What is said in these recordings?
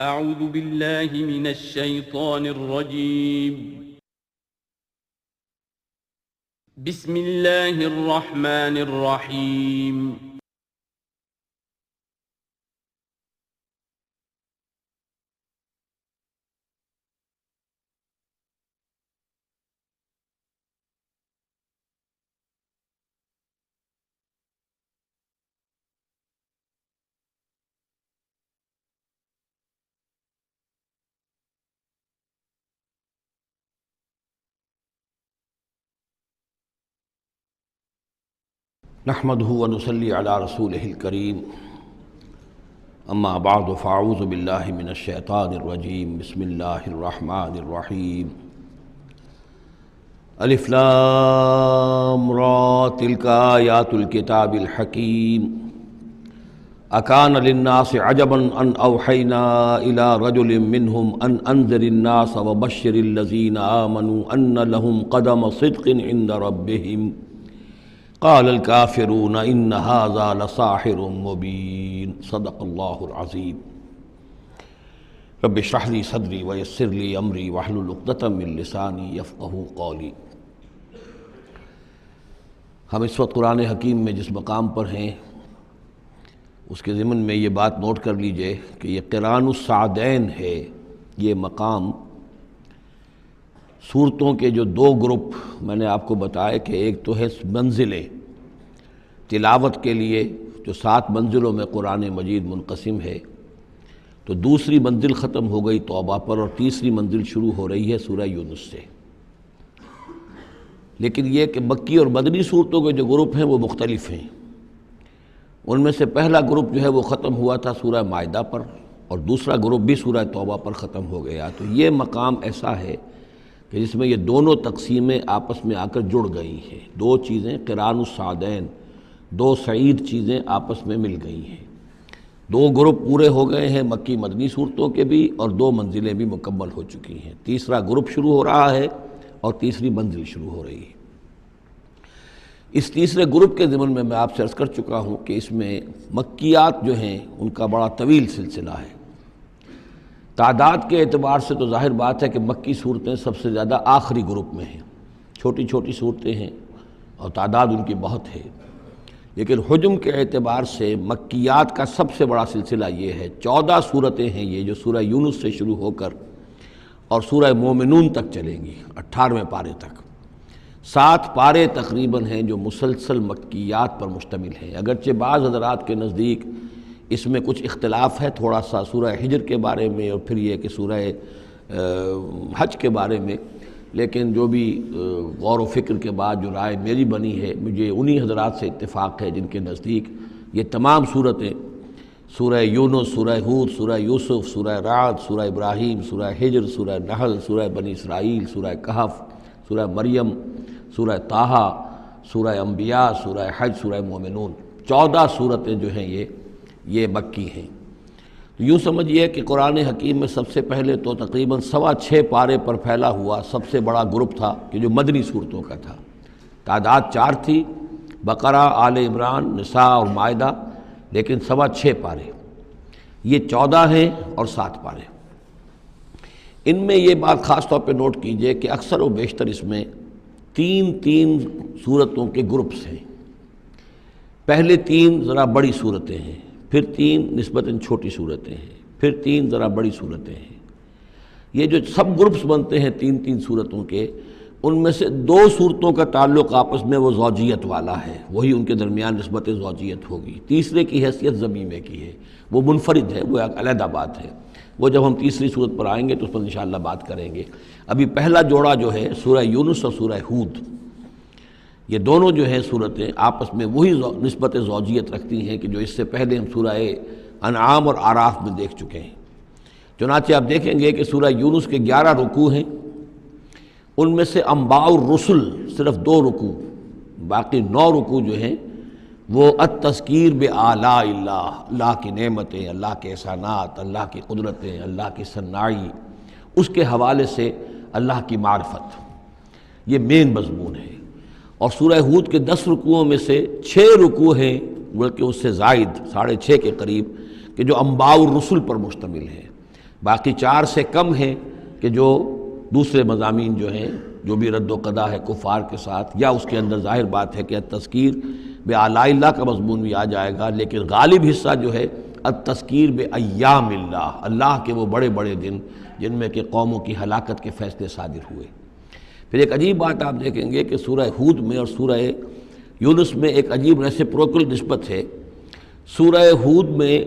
أعوذ بالله من الشيطان الرجيم. بسم الله الرحمن الرحيم. نحمده ونصلي على رسوله الكريم اما بعد فاعوذ بالله من الشیطان الرجیم بسم اللہ الرحمن الرحیم الف لام را تلک آیات الکتاب الحکیم اکان للناس عجبا ان اوحینا الى رجل منهم ان انذر الناس وبشر الذین آمنوا ان لهم قدم صدق عند ربهم قال الكافرون ان هذا لساحر مبین صدق اللہ العظیم رب اشرح لي صدری ویسر لي امری واحلل عقدۃ من لسانی یفقہوا قولی۔ ہم اس وقت قرآن حکیم میں جس مقام پر ہیں اس کے ضمن میں یہ بات نوٹ کر لیجئے کہ یہ قران السعدین ہے۔ یہ مقام صورتوں کے جو دو گروپ میں نے آپ کو بتایا کہ ایک تو ہے منزل تلاوت کے لیے جو 7 منزلوں میں قرآن مجید منقسم ہے، تو دوسری منزل ختم ہو گئی توبہ پر اور تیسری منزل شروع ہو رہی ہے سورہ یونس سے۔ لیکن یہ کہ مکی اور مدنی صورتوں کے جو گروپ ہیں وہ مختلف ہیں۔ ان میں سے پہلا گروپ جو ہے وہ ختم ہوا تھا سورہ مائدہ پر، اور دوسرا گروپ بھی سورہ توبہ پر ختم ہو گیا۔ تو یہ مقام ایسا ہے کہ جس میں یہ دونوں تقسیمیں آپس میں آ کر جڑ گئی ہیں۔ دو چیزیں قران السعدین، دو سعید چیزیں آپس میں مل گئی ہیں۔ دو گروپ پورے ہو گئے ہیں مکی مدنی صورتوں کے بھی، اور 2 منزلیں بھی مکمل ہو چکی ہیں۔ تیسرا گروپ شروع ہو رہا ہے اور تیسری منزل شروع ہو رہی ہے۔ اس تیسرے گروپ کے ضمن میں آپ سے عرض کر چکا ہوں کہ اس میں مکیات جو ہیں ان کا بڑا طویل سلسلہ ہے۔ تعداد کے اعتبار سے تو ظاہر بات ہے کہ مکی صورتیں سب سے زیادہ آخری گروپ میں ہیں، چھوٹی چھوٹی صورتیں ہیں اور تعداد ان کی بہت ہے۔ لیکن حجم کے اعتبار سے مکیات کا سب سے بڑا سلسلہ یہ ہے۔ 14 صورتیں ہیں یہ جو سورہ یونس سے شروع ہو کر اور سورہ مومنون تک چلیں گی، 18ویں پارے تک۔ 7 پارے تقریباً ہیں جو مسلسل مکیات پر مشتمل ہیں۔ اگرچہ بعض حضرات کے نزدیک اس میں کچھ اختلاف ہے تھوڑا سا سورہ ہجر کے بارے میں اور پھر یہ کہ سورہ حج کے بارے میں، لیکن جو بھی غور و فکر کے بعد جو رائے میری بنی ہے، مجھے انہی حضرات سے اتفاق ہے جن کے نزدیک یہ تمام صورتیں سورہ یونس، سورہ ہود، سورہ یوسف، سورہ رعد، سورہ ابراہیم، سورہ ہجر، سورہ نحل، سورہ بنی اسرائیل، سورہ کہف، سورہ مریم، سورہ طٰہٰ، سورہ انبیاء، سورہ حج، سورہ مومنون، 14 صورتیں جو ہیں یہ مکی ہیں۔ تو یوں سمجھیے کہ قرآن حکیم میں سب سے پہلے تو تقریباً 6.25 پارے پر پھیلا ہوا سب سے بڑا گروپ تھا کہ جو مدنی صورتوں کا تھا۔ تعداد 4 تھی، بقرہ، آل عمران، نساء اور مائدہ، لیکن 6.25 پارے۔ یہ 14 ہیں اور 7 پارے۔ ان میں یہ بات خاص طور پہ نوٹ کیجئے کہ اکثر و بیشتر اس میں 3 صورتوں کے گروپس ہیں۔ پہلے 3 ذرا بڑی صورتیں ہیں، پھر 3 نسبتاً چھوٹی صورتیں ہیں، پھر 3 ذرا بڑی صورتیں ہیں۔ یہ جو سب گروپس بنتے ہیں 3 صورتوں کے، ان میں سے 2 صورتوں کا تعلق آپس میں وہ زوجیت والا ہے، وہی ان کے درمیان نسبت زوجیت ہوگی۔ تیسرے کی حیثیت ضمیمے کی ہے، وہ منفرد ہے، وہ ایک علیحدہ بات ہے۔ وہ جب ہم تیسری صورت پر آئیں گے تو اس پر انشاءاللہ بات کریں گے۔ ابھی پہلا جوڑا جو ہے سورہ یونس اور سورہ ہود، یہ دونوں جو ہیں صورتیں آپس میں وہی نسبت زوجیت رکھتی ہیں کہ جو اس سے پہلے ہم سورہ انعام اور اعراف میں دیکھ چکے ہیں۔ چنانچہ آپ دیکھیں گے کہ سورہ یونس کے 11 رکوع ہیں، ان میں سے انباء الرسل صرف 2 رکوع، باقی 9 رکوع جو ہیں وہ التذکیر بآلاء اللہ، اللہ کی نعمتیں، اللہ کے احسانات، اللہ کی قدرتیں، اللہ کی صناعی، اس کے حوالے سے اللہ کی معرفت، یہ مین مضمون ہے۔ اور سورہ ہود کے 10 رکوعوں میں سے 6 رکوع ہیں، بلکہ اس سے زائد 6.5 کے قریب، کہ جو انباء الرسل پر مشتمل ہے۔ باقی 4 سے کم ہیں کہ جو دوسرے مضامین جو ہیں، جو بھی رد و قضا ہے کفار کے ساتھ، یا اس کے اندر ظاہر بات ہے کہ التذکیر بآلاء اللہ کا مضمون بھی آ جائے گا، لیکن غالب حصہ جو ہے التذکیر بایام اللہ، اللہ کے وہ بڑے بڑے دن جن میں کہ قوموں کی ہلاکت کے فیصلے صادر ہوئے۔ پھر ایک عجیب بات آپ دیکھیں گے کہ سورہ ہود میں اور سورہ یونس میں ایک عجیب ریسیپروکل نسبت ہے۔ سورہ ہود میں،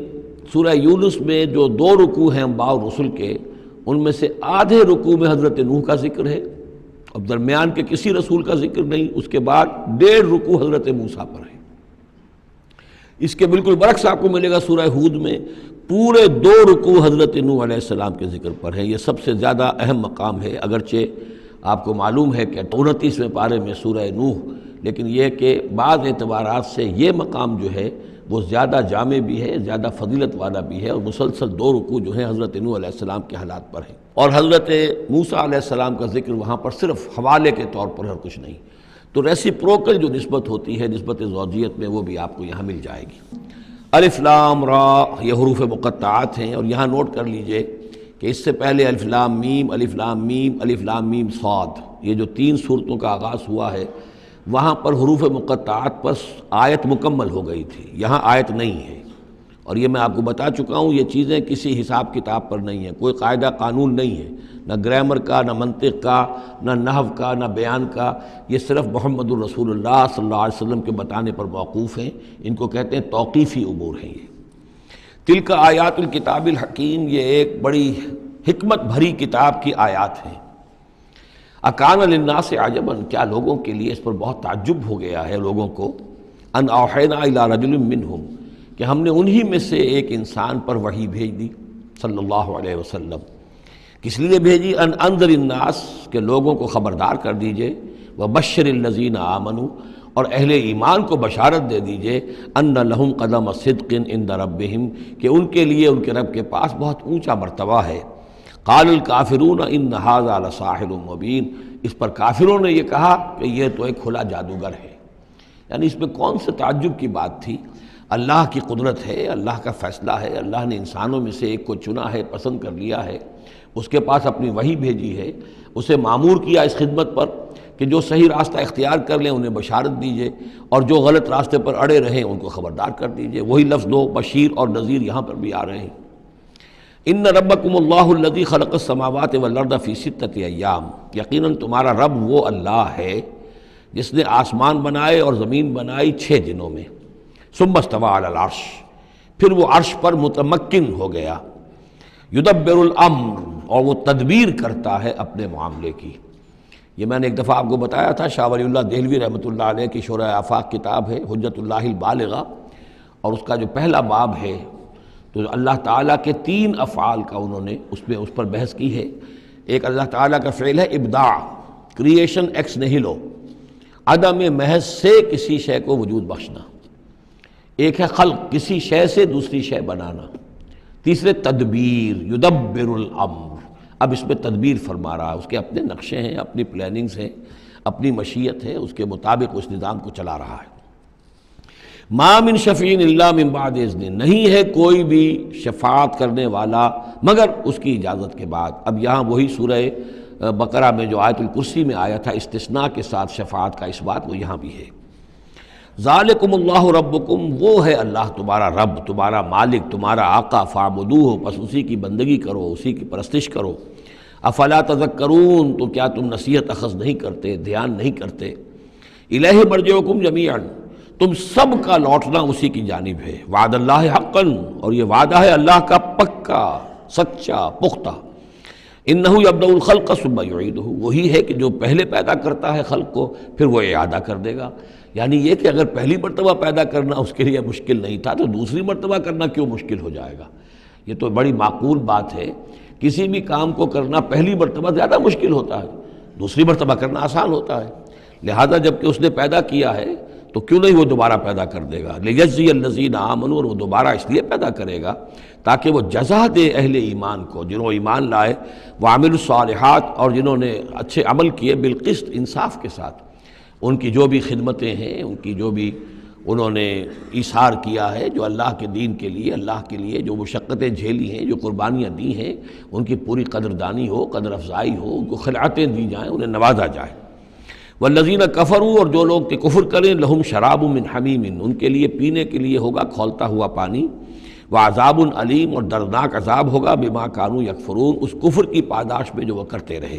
سورہ یونس میں جو 2 رکوع ہیں انبیاء اور رسل کے، ان میں سے آدھے رکوع میں حضرت نوح کا ذکر ہے، اب درمیان کے کسی رسول کا ذکر نہیں، اس کے بعد 1.5 رکوع حضرت موسیٰ پر ہے۔ اس کے بالکل برعکس آپ کو ملے گا سورہ ہود میں پورے 2 رکوع حضرت نوح علیہ السلام کے ذکر پر ہیں۔ یہ سب سے زیادہ اہم مقام ہے، اگرچہ آپ کو معلوم ہے کہ 29ویں پارے میں سورہ نوح، لیکن یہ کہ بعض اعتبارات سے یہ مقام جو ہے وہ زیادہ جامع بھی ہے، زیادہ فضیلت والا بھی ہے، اور مسلسل 2 رکوع جو ہیں حضرت نوح علیہ السلام کے حالات پر ہیں، اور حضرت موسیٰ علیہ السلام کا ذکر وہاں پر صرف حوالے کے طور پر اور کچھ نہیں۔ تو ریسیپروکل جو نسبت ہوتی ہے نسبت زوجیت میں، وہ بھی آپ کو یہاں مل جائے گی۔ الف لام را، یہ حروف مقطعات ہیں، اور یہاں نوٹ کر لیجئے کہ اس سے پہلے الف لام میم، الف لام میم، الف لام میم صاد، یہ جو 3 صورتوں کا آغاز ہوا ہے، وہاں پر حروف مقطعات پر آیت مکمل ہو گئی تھی، یہاں آیت نہیں ہے، اور یہ میں آپ کو بتا چکا ہوں، یہ چیزیں کسی حساب کتاب پر نہیں ہیں، کوئی قاعدہ قانون نہیں ہے، نہ گرامر کا، نہ منطق کا، نہ نحو کا، نہ بیان کا، یہ صرف محمد الرسول اللہ صلی اللہ علیہ وسلم کے بتانے پر موقوف ہیں، ان کو کہتے ہیں توقیفی امور ہیں۔ یہ تلک آیات الکتاب الحکیم، یہ ایک بڑی حکمت بھری کتاب کی آیات ہیں۔ اکان للناس عجبا، کیا لوگوں کے لیے اس پر بہت تعجب ہو گیا ہے لوگوں کو، ان اوحینا الی رجل منہم، کہ ہم نے انہی میں سے ایک انسان پر وحی بھیج دی صلی اللہ علیہ وسلم۔ کس لیے بھیجی؟ ان انذر الناس، کہ لوگوں کو خبردار کر دیجئے، وبشر الذین آمنوا، اور اہل ایمان کو بشارت دے دیجئے، ان لہم قدم صدق عند ربہم، کہ ان کے لیے ان کے رب کے پاس بہت اونچا مرتبہ ہے۔ قال الکافرون ان ھذا لساحر مبین، اس پر کافروں نے یہ کہا کہ یہ تو ایک کھلا جادوگر ہے۔ یعنی اس میں کون سے تعجب کی بات تھی؟ اللہ کی قدرت ہے، اللہ کا فیصلہ ہے، اللہ نے انسانوں میں سے ایک کو چنا ہے، پسند کر لیا ہے، اس کے پاس اپنی وحی بھیجی ہے، اسے مامور کیا اس خدمت پر کہ جو صحیح راستہ اختیار کر لیں انہیں بشارت دیجئے، اور جو غلط راستے پر اڑے رہیں ان کو خبردار کر دیجئے۔ وہی لفظ دو، بشیر اور نذیر، یہاں پر بھی آ رہے ہیں۔ ان ربکم اللہ الذی خلق السماوات والارض فی 6 ایام، یقیناً تمہارا رب وہ اللہ ہے جس نے آسمان بنائے اور زمین بنائی 6 دنوں میں۔ ثم استوى علی العرش، پھر وہ عرش پر متمکن ہو گیا۔ یدبر الامر، اور وہ تدبیر کرتا ہے اپنے معاملے کی۔ یہ میں نے ایک دفعہ آپ کو بتایا تھا، شاہ ولی اللہ دہلوی رحمۃ اللہ علیہ کی شرح آفاق کتاب ہے حجت اللہ البالغہ، اور اس کا جو پہلا باب ہے تو اللہ تعالیٰ کے 3 افعال کا انہوں نے اس پر بحث کی ہے۔ ایک اللہ تعالیٰ کا فعل ہے ابداع، کریشن ایکس نہیلو، عدم محض سے کسی شے کو وجود بخشنا۔ ایک ہے خلق، کسی شے سے دوسری شے بنانا۔ تیسرے تدبیر، یدبر الامر، اب اس میں تدبیر فرما رہا ہے، اس کے اپنے نقشے ہیں، اپنی پلاننگز ہیں، اپنی مشیت ہے، اس کے مطابق اس نظام کو چلا رہا ہے۔ ما من شفیع الا من بعد اذن، نہیں ہے کوئی بھی شفاعت کرنے والا مگر اس کی اجازت کے بعد۔ اب یہاں وہی سورہ بقرہ میں جو آیت الکرسی میں آیا تھا استثناء کے ساتھ شفاعت کا اس بات، وہ یہاں بھی ہے۔ ذالکم اللہ ربکم، وہ ہے اللہ تمہارا رب، تمہارا مالک، تمہارا آقا، فاعبدوہ، پس اسی کی بندگی کرو، اسی کی پرستش کرو۔ افلا تذکرون، تو کیا تم نصیحت اخذ نہیں کرتے، دھیان نہیں کرتے۔ الیہ مرجعکم جمیعا، تم سب کا لوٹنا اسی کی جانب ہے۔ وعد اللہ حقا، اور یہ وعدہ ہے اللہ کا پکا، سچا، پختہ۔ انہ یبدأ الخلق ثم یعیدہ، وہی ہے کہ جو پہلے پیدا کرتا ہے خلق کو پھر وہ اعادہ کر دے گا۔ یعنی یہ کہ اگر پہلی مرتبہ پیدا کرنا اس کے لیے مشکل نہیں تھا تو دوسری مرتبہ کرنا کیوں مشکل ہو جائے گا؟ یہ تو بڑی معقول بات ہے۔ کسی بھی کام کو کرنا پہلی مرتبہ زیادہ مشکل ہوتا ہے، دوسری مرتبہ کرنا آسان ہوتا ہے۔ لہذا جب کہ اس نے پیدا کیا ہے تو کیوں نہیں وہ دوبارہ پیدا کر دے گا۔ لیجزی الذین آمنوا، اور وہ دوبارہ اس لیے پیدا کرے گا تاکہ وہ جزا دے اہل ایمان کو، جنہوں ایمان لائے، وعملوا الصالحات، اور جنہوں نے اچھے عمل کیے، بالقسط، انصاف کے ساتھ۔ ان کی جو بھی خدمتیں ہیں، ان کی جو بھی انہوں نے ایثار کیا ہے، جو اللہ کے دین کے لیے، اللہ کے لیے جو مشقتیں جھیلی ہیں، جو قربانیاں دی ہیں، ان کی پوری قدردانی ہو، قدر افزائی ہو، ان کو خلعتیں دی جائیں، انہیں نوازا جائے۔ والذین کفروا، اور جو لوگ کہ کفر کریں، لہم شراب من حمیم، ان کے لیے پینے کے لیے ہوگا کھولتا ہوا پانی، وعذاب علیم، اور دردناک عذاب ہوگا بما کانوا یکفرون، اس کفر کی پاداش میں جو وہ کرتے رہے۔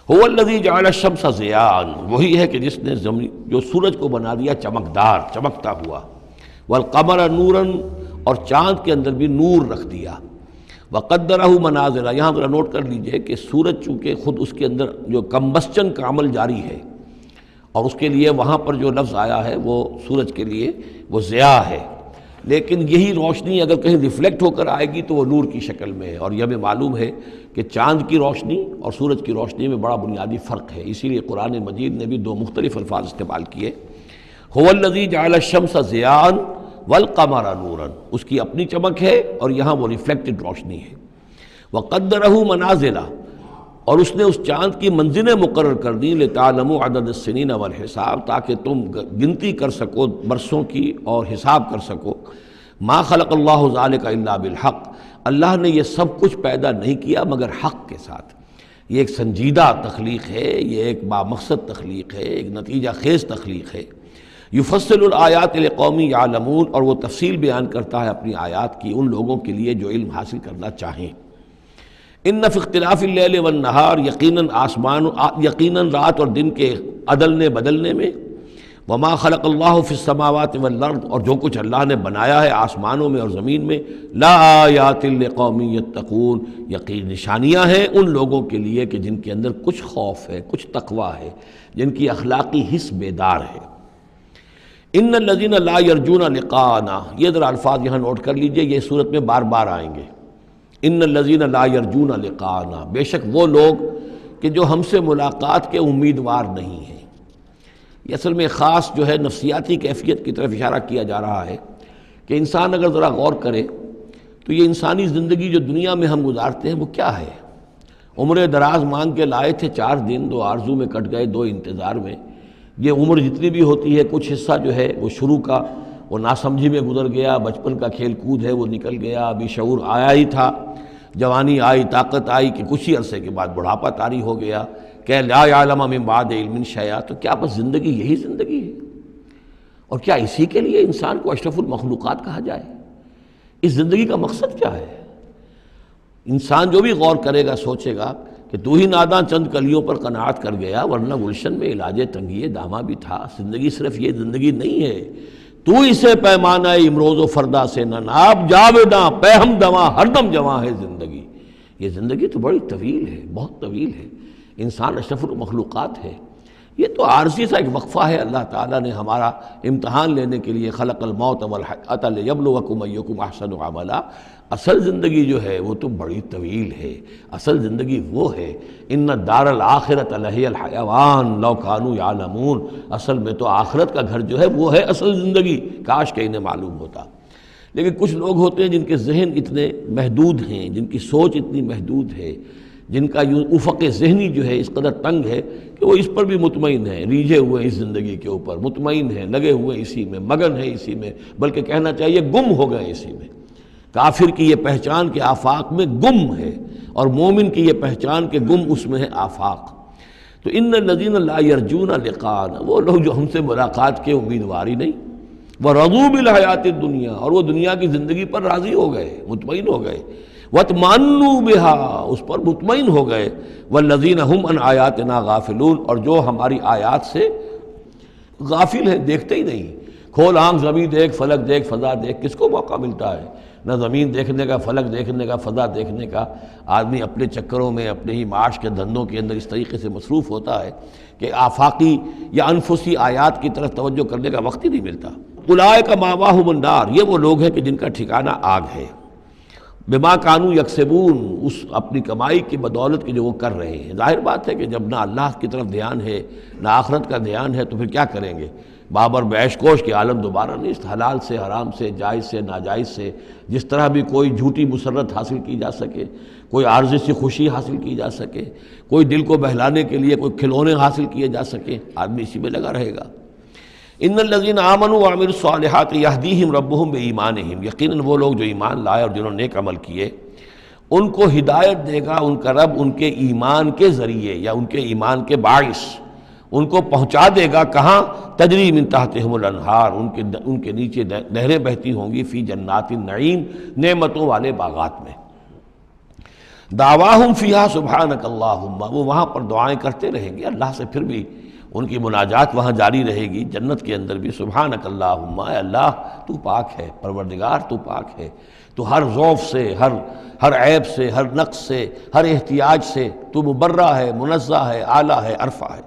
هو الذی جعل الشمس ضیاء، وہی ہے کہ جس نے جو سورج کو بنا دیا چمکدار، چمکتا ہوا، والقمر نورا، اور چاند کے اندر بھی نور رکھ دیا، وقدرہ منازل، یہاں ذرا نوٹ کر لیجئے کہ سورج چونکہ خود اس کے اندر جو کمبسچن کا عمل جاری ہے، اور اس کے لیے وہاں پر جو لفظ آیا ہے وہ سورج کے لیے وہ ضیاء ہے، لیکن یہی روشنی اگر کہیں ریفلیکٹ ہو کر آئے گی تو وہ نور کی شکل میں ہے، اور یہ ہمیں معلوم ہے کہ چاند کی روشنی اور سورج کی روشنی میں بڑا بنیادی فرق ہے، اسی لیے قرآن مجید نے بھی دو مختلف الفاظ استعمال کیے۔ هو الذی جعل الشمس ضیاء والقمر نورا، اس کی اپنی چمک ہے اور یہاں وہ ریفلیکٹڈ روشنی ہے۔ وقدرہ منازل، اور اس نے اس چاند کی منزلیں مقرر کر دی، لتعلموا عدد السنین والحساب، تاکہ تم گنتی کر سکو برسوں کی اور حساب کر سکو۔ ما خلق اللہ ذلک الا بالحق، اللہ نے یہ سب کچھ پیدا نہیں کیا مگر حق کے ساتھ۔ یہ ایک سنجیدہ تخلیق ہے، یہ ایک بامقصد تخلیق ہے، ایک نتیجہ خیز تخلیق ہے۔ یفصل الآیات لقوم یعلمون، اور وہ تفصیل بیان کرتا ہے اپنی آیات کی ان لوگوں کے لیے جو علم حاصل کرنا چاہیں۔ ان فی اختلاف اللیل والنہار، یقیناً رات اور دن کے عدلنے بدلنے میں، وما خلق اللہ فی السماوات والارض، اور جو کچھ اللہ نے بنایا ہے آسمانوں میں اور زمین میں، لا آیات لقوم یتقون، یقین نشانیاں ہیں ان لوگوں کے لیے کہ جن کے اندر کچھ خوف ہے، کچھ تقویٰ ہے، جن کی اخلاقی حس بیدار ہے۔ ان الذین لا یرجون لقاءنا، یہ ذرا الفاظ یہاں نوٹ کر لیجئے، یہ صورت میں بار بار آئیں گے۔ ان الذین لا یرجون لقاءنا، بے شک وہ لوگ کہ جو ہم سے ملاقات کے امیدوار نہیں ہیں۔ یہ اصل میں خاص جو ہے نفسیاتی کیفیت کی طرف اشارہ کیا جا رہا ہے کہ انسان اگر ذرا غور کرے تو یہ انسانی زندگی جو دنیا میں ہم گزارتے ہیں وہ کیا ہے؟ عمر دراز مانگ کے لائے تھے 4 دن، 2 آرزو میں کٹ گئے، 2 انتظار میں۔ یہ عمر جتنی بھی ہوتی ہے کچھ حصہ جو ہے وہ شروع کا وہ ناسمجھی میں گزر گیا، بچپن کا کھیل کود ہے وہ نکل گیا، ابھی شعور آیا ہی تھا، جوانی آئی، طاقت آئی کہ کچھ ہی عرصے کے بعد بڑھاپا طاری ہو گیا، کہ لا یعلم من بعد علم شیئا۔ تو کیا بس زندگی یہی زندگی ہے؟ اور کیا اسی کے لیے انسان کو اشرف المخلوقات کہا جائے؟ اس زندگی کا مقصد کیا ہے؟ انسان جو بھی غور کرے گا سوچے گا کہ تو ہی ناداں چند کلیوں پر قناعت کر گیا، ورنہ گلشن میں علاج تنگی دامہ بھی تھا۔ زندگی صرف یہ زندگی نہیں ہے، تو اسے پیمانہ امروز و فردا سے نہ ناب، جاویداں پہ ہم دواں ہر دم جواں ہے زندگی۔ یہ زندگی تو بڑی طویل ہے، بہت طویل ہے، انسان اشرف المخلوقات ہے۔ یہ تو عارضی سا ایک وقفہ ہے، اللہ تعالیٰ نے ہمارا امتحان لینے کے لیے خلق الموت والحیاۃ لیبلوکم ایکم احسن عملا۔ اصل زندگی جو ہے وہ تو بڑی طویل ہے، اصل زندگی وہ ہے ان الدار الآخرۃ لہی الحیوان لو کانوا یعلمون، اصل میں تو آخرت کا گھر جو ہے وہ ہے اصل زندگی، کاش کہ انہیں معلوم ہوتا۔ لیکن کچھ لوگ ہوتے ہیں جن کے ذہن اتنے محدود ہیں، جن کی سوچ اتنی محدود ہے، جن کا افق ذہنی جو ہے اس قدر تنگ ہے کہ وہ اس پر بھی مطمئن ہیں، ریجھے ہوئے اس زندگی کے اوپر مطمئن ہیں، لگے ہوئے اسی میں، مگن ہے اسی میں، بلکہ کہنا چاہیے گم ہو گئے اسی میں۔ کافر کی یہ پہچان کہ آفاق میں گم ہے، اور مومن کی یہ پہچان کہ گم اس میں ہے آفاق۔ تو ان الذین لا یرجون لقاءنا، وہ لوگ جو ہم سے ملاقات کے امیدوار ہی نہیں، ورضوا بالحیات الدنیا، اور وہ دنیا کی زندگی پر راضی ہو گئے، مطمئن ہو گئے، واطمأنوا بها، اس پر مطمئن ہو گئے، والذین هم عن آیاتنا غافلون، اور جو ہماری آیات سے غافل ہیں، دیکھتے ہی نہیں۔ کھول آنکھ زمین دیکھ، فلک دیکھ، فضا دیکھ، کس کو موقع ملتا ہے؟ نہ زمین دیکھنے کا، فلک دیکھنے کا، فضا دیکھنے کا۔ آدمی اپنے چکروں میں، اپنے ہی معاش کے دھندوں کے اندر اس طریقے سے مصروف ہوتا ہے کہ آفاقی یا انفسی آیات کی طرف توجہ کرنے کا وقت ہی نہیں ملتا۔ اولئک مأواہم النار، یہ وہ لوگ ہیں کہ جن کا ٹھکانہ آگ ہے، بما کانوا یکسبون، اس اپنی کمائی کی بدولت کی جو وہ کر رہے ہیں۔ ظاہر بات ہے کہ جب نہ اللہ کی طرف دھیان ہے نہ آخرت کا دھیان ہے تو پھر کیا کریں گے؟ بابر بیش کوش کے عالم دوبارہ نہیں، حلال سے، حرام سے، جائز سے، ناجائز سے جس طرح بھی کوئی جھوٹی مسرت حاصل کی جا سکے، کوئی عارضی سی خوشی حاصل کی جا سکے، کوئی دل کو بہلانے کے لیے کوئی کھلونے حاصل کیے جا سکے، آدمی اسی میں لگا رہے گا۔ ان الذین آمنوا وعملوا الصالحات یہدیہم ربہم بایمانہم، یقیناً وہ لوگ جو ایمان لائے اور جنہوں نے نیک عمل کیے ان کو ہدایت دے گا ان کا رب ان کے ایمان کے ذریعے یا ان کے ایمان کے باعث، ان کو پہنچا دے گا کہاں؟ تجری من تحتہم الانہار، ان کے نیچے نہریں بہتی ہوں گی، فی جنات النعیم، نعمتوں والے باغات میں۔ دعواہم فیہا سبحانک اللہم، وہ وہاں پر دعائیں کرتے رہیں گے اللہ سے، پھر بھی ان کی مناجات وہاں جاری رہے گی جنت کے اندر بھی، سبحانک اللہم، اے اللہ تو پاک ہے، پروردگار تو پاک ہے، تو ہر ضعف سے، ہر عیب سے، ہر نقص سے، ہر احتیاج سے تو مبرہ ہے، منزہ ہے، اعلیٰ ہے، عرفہ ہے۔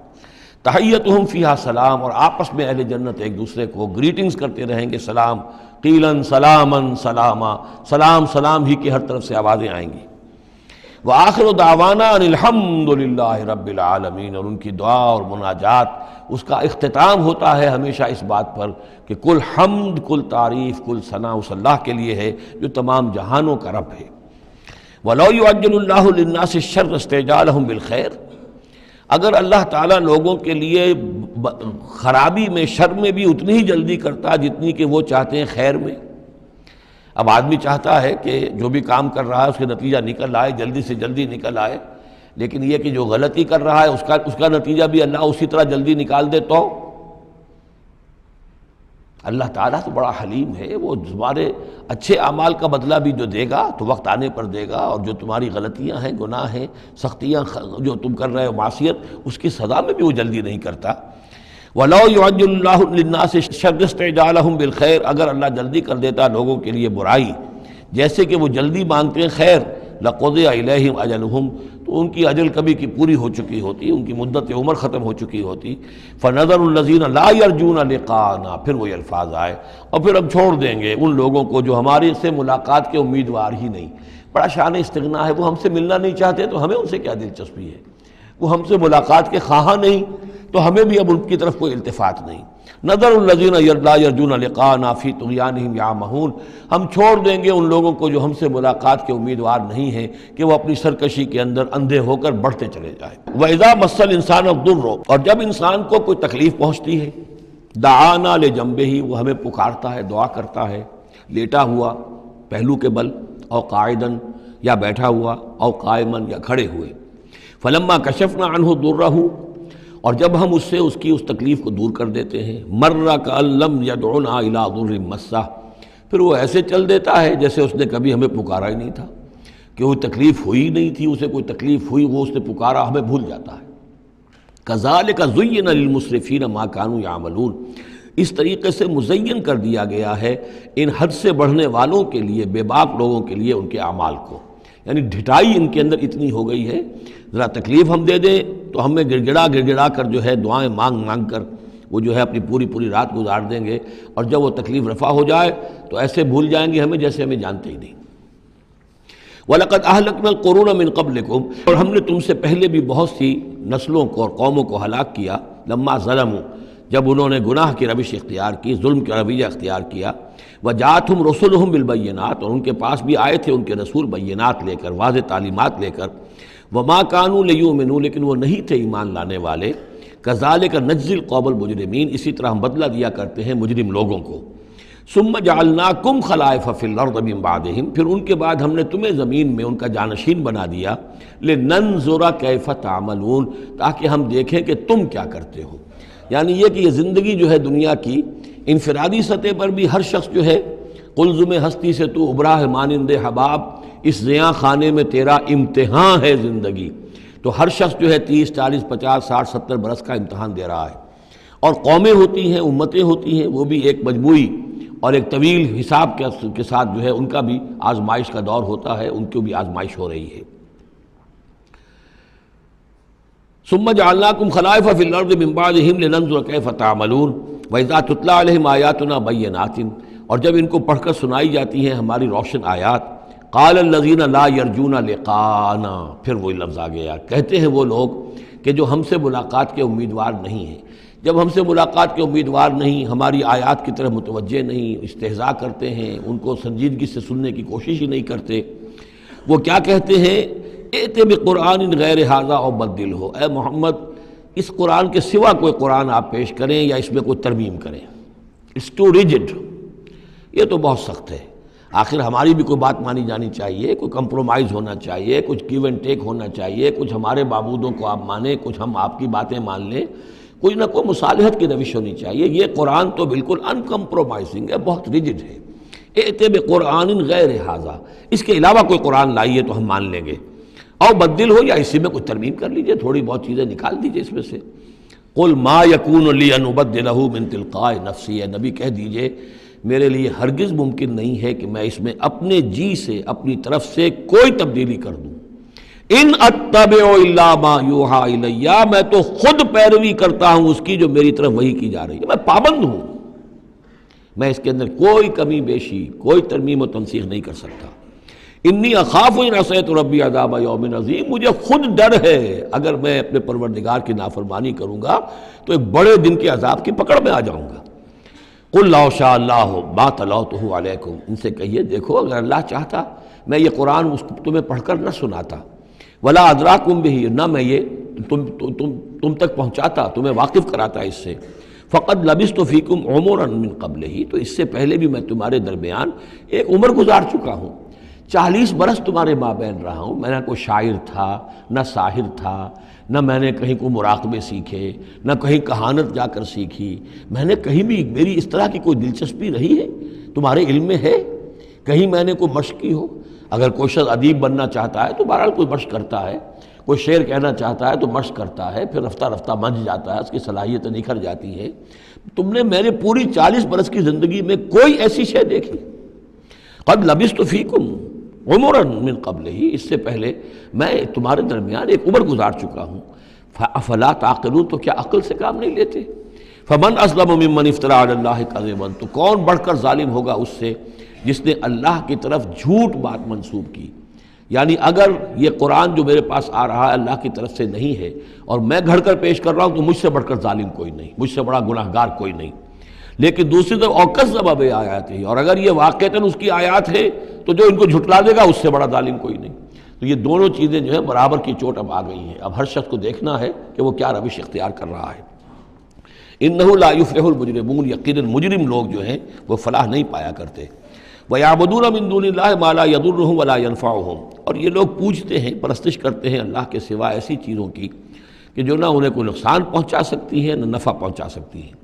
تحیتہم فیہا سلام، اور آپس میں اہل جنت ایک دوسرے کو گریٹنگز کرتے رہیں گے، سلام، قیلاً سلاماً سلاما، سلام سلام ہی کی ہر طرف سے آوازیں آئیں گی۔ وآخر دعوانا ان الحمد للہ رب العالمین، اور ان کی دعا اور مناجات اس کا اختتام ہوتا ہے ہمیشہ اس بات پر کہ کل حمد، کل تعریف، کل ثنا اس اللہ کے لیے ہے جو تمام جہانوں کا رب ہے۔ وَلَوْ يُعَجِّلُ اللَّهُ لِلنَّاسِ الشَّرَّ اسْتِعْجَالَهُم بِالْخَيْرِ، اگر اللہ تعالیٰ لوگوں کے لیے خرابی میں، شر میں بھی اتنی ہی جلدی کرتا جتنی کہ وہ چاہتے ہیں خیر میں۔ اب آدمی چاہتا ہے کہ جو بھی کام کر رہا ہے اس کے نتیجہ نکل آئے، جلدی سے جلدی نکل آئے، لیکن یہ کہ جو غلطی کر رہا ہے اس کا نتیجہ بھی اللہ اسی طرح جلدی نکال دے تو اللہ تعالیٰ تو بڑا حلیم ہے، وہ تمہارے اچھے اعمال کا بدلہ بھی جو دے گا تو وقت آنے پر دے گا، اور جو تمہاری غلطیاں ہیں، گناہ ہیں، سختیاں جو تم کر رہے ہو، معصیت، اس کی سزا میں بھی وہ جلدی نہیں کرتا۔ وَلَوْ يُعَجِّلُ اللَّهُ لِلنَّاسِ الشَّرَّ اسْتِعْجَالَهُم بِالْخَيْرِ، اگر اللہ جلدی کر دیتا لوگوں کے لیے برائی، جیسے کہ وہ جلدی مانگتے ہیں خیر، لَقُضِيَ إِلَيْهِمْ أَجَلُهُمْ، تو ان کی اجل کبھی کی پوری ہو چکی ہوتی، ان کی مدت عمر ختم ہو چکی ہوتی۔ فَنَذَرُ الَّذِينَ لَا يَرْجُونَ لِقَاءَنَا، پھر وہ الفاظ آئے، اور پھر ہم چھوڑ دیں گے ان لوگوں کو جو ہمارے سے ملاقات کے امیدوار ہی نہیں۔ بڑا شان استغنا ہے، وہ ہم سے ملنا نہیں چاہتے تو ہمیں ان سے کیا دلچسپی ہے، وہ ہم سے ملاقات کے خواہاں نہیں تو ہمیں بھی اب ان کی طرف کوئی التفات نہیں۔ نظر الذین لا یرجون لقاءنا فی طغیانہم یعمہون، ہم چھوڑ دیں گے ان لوگوں کو جو ہم سے ملاقات کے امیدوار نہیں ہیں کہ وہ اپنی سرکشی کے اندر اندھے ہو کر بڑھتے چلے جائیں۔ وَإِذَا مَسَّ الْإِنسَانَ الضُّرُّ، اور جب انسان کو کوئی تکلیف پہنچتی ہے، دعانا لجنبہ، وہ ہمیں پکارتا ہے، دعا کرتا ہے، لیٹا ہوا پہلو کے بل، او قاعدن، یا بیٹھا ہوا، او قائمن، یا کھڑے ہوئے۔ فلما کشفنا عنہ ضرہ، اور جب ہم اس سے اس کی اس تکلیف کو دور کر دیتے ہیں، مر کأن لم یدعنا الی ضر مسہ، پھر وہ ایسے چل دیتا ہے جیسے اس نے کبھی ہمیں پکارا ہی نہیں تھا، کہ وہ تکلیف ہوئی نہیں تھی، اسے کوئی تکلیف ہوئی، وہ اس نے پکارا، ہمیں بھول جاتا ہے۔ کذالک زین للمسرفین ما کانوا یعملون، اس طریقے سے مزین کر دیا گیا ہے ان حد سے بڑھنے والوں کے لیے، بے باک لوگوں کے لیے، ان کے اعمال کو، یعنی ڈھٹائی ان کے اندر اتنی ہو گئی ہے، ذرا تکلیف ہم دے دیں تو ہمیں گڑ گڑا کر جو ہے دعائیں مانگ کر وہ جو ہے اپنی پوری رات گزار دیں گے، اور جب وہ تکلیف رفع ہو جائے تو ایسے بھول جائیں گے ہمیں جیسے ہمیں جانتے ہی نہیں۔ وَلَقَدْ أَهْلَكْنَا الْقُرُونَ مِن قَبْلِكُمْ، اور ہم نے تم سے پہلے بھی بہت سی نسلوں کو اور قوموں کو ہلاک کیا، لما ظلموا، جب انہوں نے گناہ کی روش اختیار کی، ظلم کا رویہ اختیار کیا، وَجَاءَتْهُمْ رُسُلُهُمْ بِالْبَيِّنَاتِ، اور ان کے پاس بھی آئے تھے ان کے رسول بینات لے کر، واضح تعلیمات لے کر، وَمَا كَانُوا لِيُؤْمِنُوا، لیکن وہ نہیں تھے ایمان لانے والے، كَذَلِكَ نَجْزِي الْقَوْمَ الْمُجْرِمِينَ، اسی طرح ہم بدلہ دیا کرتے ہیں مجرم لوگوں کو۔ ثُمَّ جَعَلْنَاكُمْ خَلَائِفَ فِي الْأَرْضِ مِن بَعْدِهِمْ، پھر ان کے بعد ہم نے تمہیں زمین میں ان کا جانشین بنا دیا، لِنَنظُرَ كَيْفَ تَعْمَلُونَ، تاکہ ہم دیکھیں کہ تم کیا کرتے ہو۔ یعنی یہ کہ یہ زندگی جو ہے دنیا کی انفرادی سطح پر بھی ہر شخص جو ہے قلزم ہستی سے تو ابھرا ہے مانند حباب، اس زیاں خانے میں تیرا امتحان ہے زندگی، تو ہر شخص جو ہے 30 40 50 60 70 برس کا امتحان دے رہا ہے، اور قومیں ہوتی ہیں، امتیں ہوتی ہیں، وہ بھی ایک مجموعی اور ایک طویل حساب کے ساتھ جو ہے ان کا بھی آزمائش کا دور ہوتا ہے، ان کی بھی آزمائش ہو رہی ہے۔ ثم جعلناکم خلائف فی الارض من بعدہم لننظر کیف تعملون واذا تتلی علیہم آیاتنا بینات، اور جب ان کو پڑھ کر سنائی جاتی ہیں ہماری روشن آیات، قال الذین لا یرجون لقاءنا، پھر وہی لفظ آ گیا، کہتے ہیں وہ لوگ کہ جو ہم سے ملاقات کے امیدوار نہیں ہیں، جب ہم سے ملاقات کے امیدوار نہیں، ہماری آیات کی طرف متوجہ نہیں، استہزاء کرتے ہیں، ان کو سنجیدگی سے سننے کی کوشش ہی نہیں کرتے، وہ کیا کہتے ہیں، ائت بقرآن غیر ھذا او بدلہ، اے محمد اس قرآن کے سوا کوئی قرآن آپ پیش کریں یا اس میں کوئی ترمیم کریں. It's too rigid. یہ تو بہت سخت ہے. آخر ہماری بھی کوئی بات مانی جانی چاہیے، کوئی کمپرومائز ہونا چاہیے، کچھ گیو اینڈ ٹیک ہونا چاہیے، کچھ ہمارے معبودوں کو آپ مانیں، کچھ ہم آپ کی باتیں مان لیں، کوئی نہ کوئی مصالحت کی روش ہونی چاہیے. یہ قرآن تو بالکل ان کمپرومائزنگ ہے، بہت ریجڈ ہے. ائت بقرآن غیر ھذا، اس کے علاوہ کوئی قرآن لائیے تو ہم مان لیں گے. اور بدل ہو یا اسی میں کوئی ترمیم کر لیجئے، تھوڑی بہت چیزیں نکال دیجئے اس میں سے. قل ما یکون لی ان ابدلہ من تلقاء نفسی، نبی کہہ دیجئے میرے لیے ہرگز ممکن نہیں ہے کہ میں اس میں اپنے جی سے، اپنی طرف سے کوئی تبدیلی کر دوں. ان اتبع الا ما یوحی الی، میں تو خود پیروی کرتا ہوں اس کی جو میری طرف وحی کی جا رہی ہے. میں پابند ہوں، میں اس کے اندر کوئی کمی بیشی، کوئی ترمیم و تنسیخ نہیں کر سکتا. انی اخاف ان عصیت ربی عذاب یوم عظیم، مجھے خود ڈر ہے اگر میں اپنے پروردگار کی نافرمانی کروں گا تو ایک بڑے دن کے عذاب کی پکڑ میں آ جاؤں گا. قل لو شاء اللہ ما تلوتہ علیکم، ان سے کہیے دیکھو اگر اللہ چاہتا میں یہ قرآن تمہیں پڑھ کر نہ سناتا، ولا ادراکم بہ، نہ میں یہ تم تک پہنچاتا، تمہیں واقف کراتا اس سے. فقد لبثت فیکم عمرا من قبلہ، تو اس سے پہلے بھی میں تمہارے درمیان ایک عمر گزار چکا ہوں. 40 برس تمہارے مابین رہا ہوں. میں نہ کوئی شاعر تھا، نہ ساحر تھا، نہ میں نے کہیں کوئی مراقبے سیکھے، نہ کہیں کہانت جا کر سیکھی. میں نے کہیں بھی میری اس طرح کی کوئی دلچسپی رہی ہے تمہارے علم میں ہے؟ کہیں میں نے کوئی مشق کی ہو؟ اگر کوئی شخص ادیب بننا چاہتا ہے تو بہرحال کوئی مشق کرتا ہے، کوئی شعر کہنا چاہتا ہے تو مشق کرتا ہے، پھر رفتہ رفتہ منجھ جاتا ہے، اس کی صلاحیتیں نکھر جاتی ہیں. تم نے میرے پوری 40 برس کی زندگی میں کوئی ایسی شے دیکھی؟ قد لبثت فیکم عمرا من قبلہ، اس سے پہلے میں تمہارے درمیان ایک عمر گزار چکا ہوں. افلا تعقلون، تو کیا عقل سے کام نہیں لیتے؟ فمن اظلم ممن افترى علی اللہ کذبا، تو کون بڑھ کر ظالم ہوگا اس سے جس نے اللہ کی طرف جھوٹ بات منسوب کی. یعنی اگر یہ قرآن جو میرے پاس آ رہا ہے اللہ کی طرف سے نہیں ہے اور میں گھڑ کر پیش کر رہا ہوں تو مجھ سے بڑھ کر ظالم کوئی نہیں، مجھ سے بڑا گناہ گار کوئی نہیں. لیکن دوسری طرف اوکذب بآیاتہ، اور اگر یہ واقعتاً اس کی آیات ہے تو جو ان کو جھٹلا دے گا اس سے بڑا ظالم کوئی نہیں. تو یہ دونوں چیزیں جو ہیں برابر کی چوٹ اب آ گئی ہیں. اب ہر شخص کو دیکھنا ہے کہ وہ کیا روش اختیار کر رہا ہے. انہ لا یفلح المجرمون، یقیناً مجرم لوگ جو ہیں وہ فلاح نہیں پایا کرتے. وَيَعْبُدُونَ مِن دُونِ اللَّهِ مَا لَا يَضُرُّهُمْ وَلَا يَنفَعُهُمْ، اور یہ لوگ پوجتے ہیں، پرستش کرتے ہیں اللہ کے سوا ایسی چیزوں کی کہ جو نہ انہیں کوئی نقصان پہنچا سکتی ہیں نہ نفع پہنچا سکتی ہیں.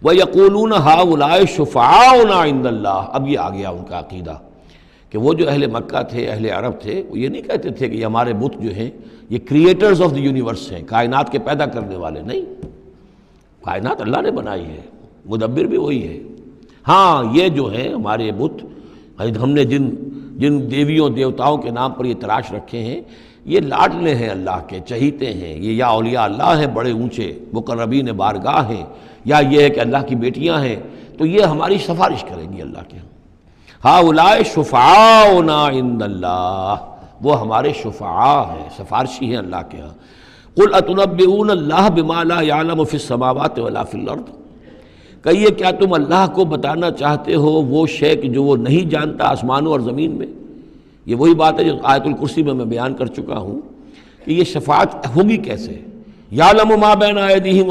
وَيَقُولُونَ هَؤُلَاءِ شُفَعَاؤُنَا عِندَ اللَّهِ، اب یہ آ گیا ان کا عقیدہ کہ وہ جو اہل مکہ تھے، اہل عرب تھے، وہ یہ نہیں کہتے تھے کہ یہ ہمارے بت جو ہیں یہ کریٹرز آف دی یونیورس ہیں، کائنات کے پیدا کرنے والے. نہیں، کائنات اللہ نے بنائی ہے، مدبر بھی وہی ہے. ہاں یہ جو ہیں ہمارے بت، ہم نے جن دیویوں دیوتاؤں کے نام پر یہ تراش رکھے ہیں، یہ لاڈلے ہیں اللہ کے، چہیتے ہیں. یہ یا اولیاء اللہ ہیں بڑے اونچے، مقربین بارگاہ ہیں، یا یہ ہے کہ اللہ کی بیٹیاں ہیں، تو یہ ہماری سفارش کریں گی اللہ کے. ہؤلاء شفعاؤنا عند اللہ، وہ ہمارے شفعاء ہیں، سفارشی ہیں اللہ کے ہاں. قل اتنبئون اللہ بما لا يعلم فی السماوات ولا فی الارض، کہیے کیا تم اللہ کو بتانا چاہتے ہو وہ شے کہ جو وہ نہیں جانتا آسمانوں اور زمین میں؟ یہ وہی بات ہے جو آیت الکرسی میں بیان کر چکا ہوں کہ یہ شفاعت ہوگی کیسے. یعلم ما بین ایدیہم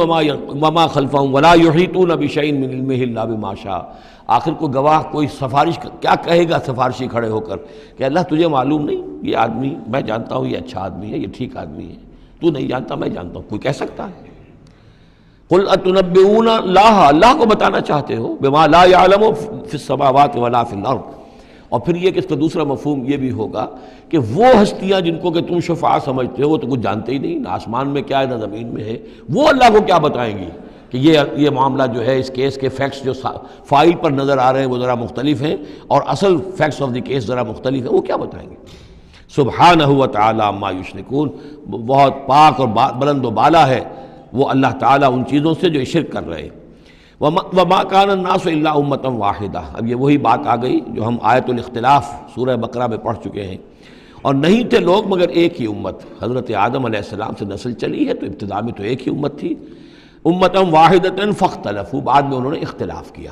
وما خلفہم ولا یحیطون بشیء من علمہ الا بما شاء. آخر کو گواہ کوئی سفارش کیا کہے گا سفارشی کھڑے ہو کر کہ اللہ تجھے معلوم نہیں یہ آدمی، میں جانتا ہوں یہ اچھا آدمی ہے، یہ ٹھیک آدمی ہے، تو نہیں جانتا میں جانتا ہوں. کوئی کہہ سکتا ہے؟ قل اتنبئون اللہ، اللہ کو بتانا چاہتے ہو بما لا يعلم فی السماوات ولا فی الارض. اور پھر یہ کہ اس کا دوسرا مفہوم یہ بھی ہوگا کہ وہ ہستیاں جن کو کہ تم شفاعہ سمجھتے ہو وہ تو کچھ جانتے ہی نہیں، نہ آسمان میں کیا ہے نہ زمین میں ہے، وہ اللہ کو کیا بتائیں گی کہ یہ معاملہ جو ہے اس کیس کے فیکٹس جو فائل پر نظر آ رہے ہیں وہ ذرا مختلف ہیں اور اصل فیکٹس آف دی کیس ذرا مختلف ہیں، وہ کیا بتائیں گے؟ سبحانہ و تعالی عما یشرکون، بہت پاک اور بلند و بالا ہے وہ اللہ تعالیٰ ان چیزوں سے جو شرک کر رہے ہیں. وما کان الناس الا امۃ واحدہ، اب یہ وہی بات آ گئی جو ہم آیت الاختلاف سورہ بقرہ میں پڑھ چکے ہیں. اور نہیں تھے لوگ مگر ایک ہی امت، حضرت آدم علیہ السلام سے نسل چلی ہے تو ابتدا میں تو ایک ہی امت تھی. امۃ واحدۃ فاختلفوا، بعد میں انہوں نے اختلاف کیا.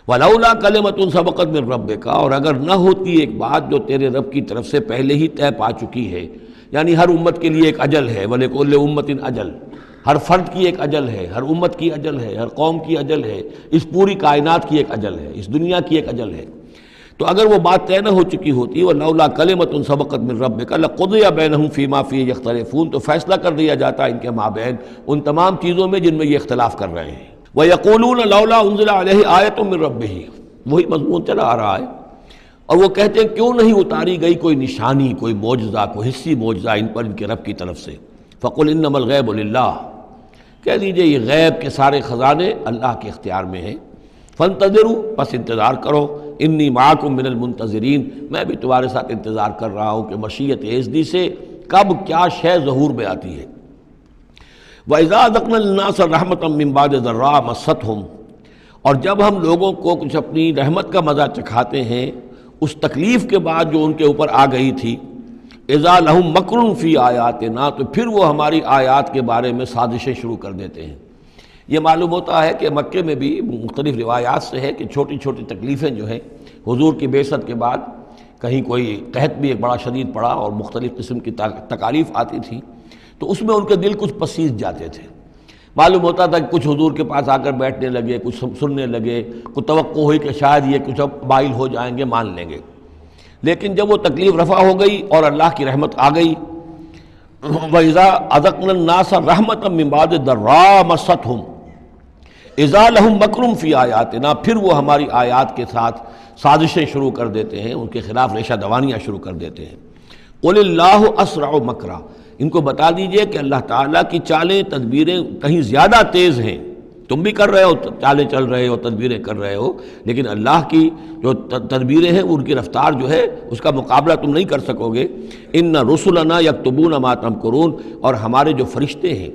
ولولا کلمۃ سبقت من ربک، اور اگر نہ ہوتی ایک بات جو تیرے رب کی طرف سے پہلے ہی طے پا چکی ہے، یعنی ہر امت کے لیے ایک اجل ہے، ولکل امۃ اجل، ہر فرد کی ایک اجل ہے، ہر امت کی اجل ہے، ہر قوم کی اجل ہے، اس پوری کائنات کی ایک اجل ہے، اس دنیا کی ایک اجل ہے۔ تو اگر وہ بات طے نہ ہو چکی ہوتی وَلَوْلَا كَلِمَةٌ سَبَقَتْ مِن رَبِّكَ لَقُضِيَ بَيْنَهُمْ فِي مَا فِيهِ يَخْتَلِفُونَ، تو فیصلہ کر دیا جاتا ان کے مابین ان تمام چیزوں میں جن میں یہ اختلاف کر رہے ہیں۔ وَيَقُولُونَ لَوْلَا أُنزِلَ عَلَيْهِ آيَةٌ مِّن رَبِّهِ، وہی مضمون چلا آ رہا ہے، اور وہ کہتے ہیں کیوں نہیں اتاری گئی کوئی نشانی، کوئی معجزہ، کوئی حسی معجزہ ان پر ان کے رب کی طرف سے۔ فَقُلْ إِنَّمَا الْغَيْبُ لِلَّهِ، کہہ دیجئے یہ غیب کے سارے خزانے اللہ کے اختیار میں ہیں۔ فَانْتَظِرُوا، پس انتظار کرو، انی معکم من المنتظرین، میں بھی تمہارے ساتھ انتظار کر رہا ہوں کہ مشیت ایزدی سے کب کیا شے ظہور میں آتی ہے۔ وَإِذَا أَذَقْنَا النَّاسَ رَحْمَةً مِّن بَعْدِ ضَرَّاءٍ مَسَّتْهُمْ، اور جب ہم لوگوں کو کچھ اپنی رحمت کا مزہ چکھاتے ہیں اس تکلیف کے بعد جو ان کے اوپر آ گئی تھی، اذا لہم مکر فی آیاتنا، تو پھر وہ ہماری آیات کے بارے میں سازشیں شروع کر دیتے ہیں۔ یہ معلوم ہوتا ہے کہ مکے میں بھی مختلف روایات سے ہے کہ چھوٹی چھوٹی تکلیفیں جو ہیں حضور کی بعثت کے بعد، کہیں کوئی قحط بھی ایک بڑا شدید پڑا اور مختلف قسم کی تکالیف آتی تھی، تو اس میں ان کے دل کچھ پسیج جاتے تھے۔ معلوم ہوتا تھا کہ کچھ حضور کے پاس آ کر بیٹھنے لگے، کچھ سننے لگے، کچھ توقع ہوئی کہ شاید یہ کچھ اب مائل ہو جائیں گے، مان لیں گے۔ لیکن جب وہ تکلیف رفع ہو گئی اور اللہ کی رحمت آ گئی، وَإِذَا أَذَقْنَا النَّاسَ رَحْمَةً مِّن بَعْدِ ضَرَّاءٍ مَسَّتْهُمْ اذا لہم مکر فی آیاتنا، پھر وہ ہماری آیات کے ساتھ سازشیں شروع کر دیتے ہیں، ان کے خلاف ریشہ دوانیاں شروع کر دیتے ہیں۔ قل اللہ اسرع مکرا، ان کو بتا دیجئے کہ اللہ تعالیٰ کی چالیں تدبیریں کہیں زیادہ تیز ہیں۔ تم بھی کر رہے ہو، چالیں چل رہے ہو، تدبیریں کر رہے ہو، لیکن اللہ کی جو تدبیریں ہیں ان کی رفتار جو ہے اس کا مقابلہ تم نہیں کر سکو گے۔ ان رسلنا یکتبون ما تمکرون، اور ہمارے جو فرشتے ہیں،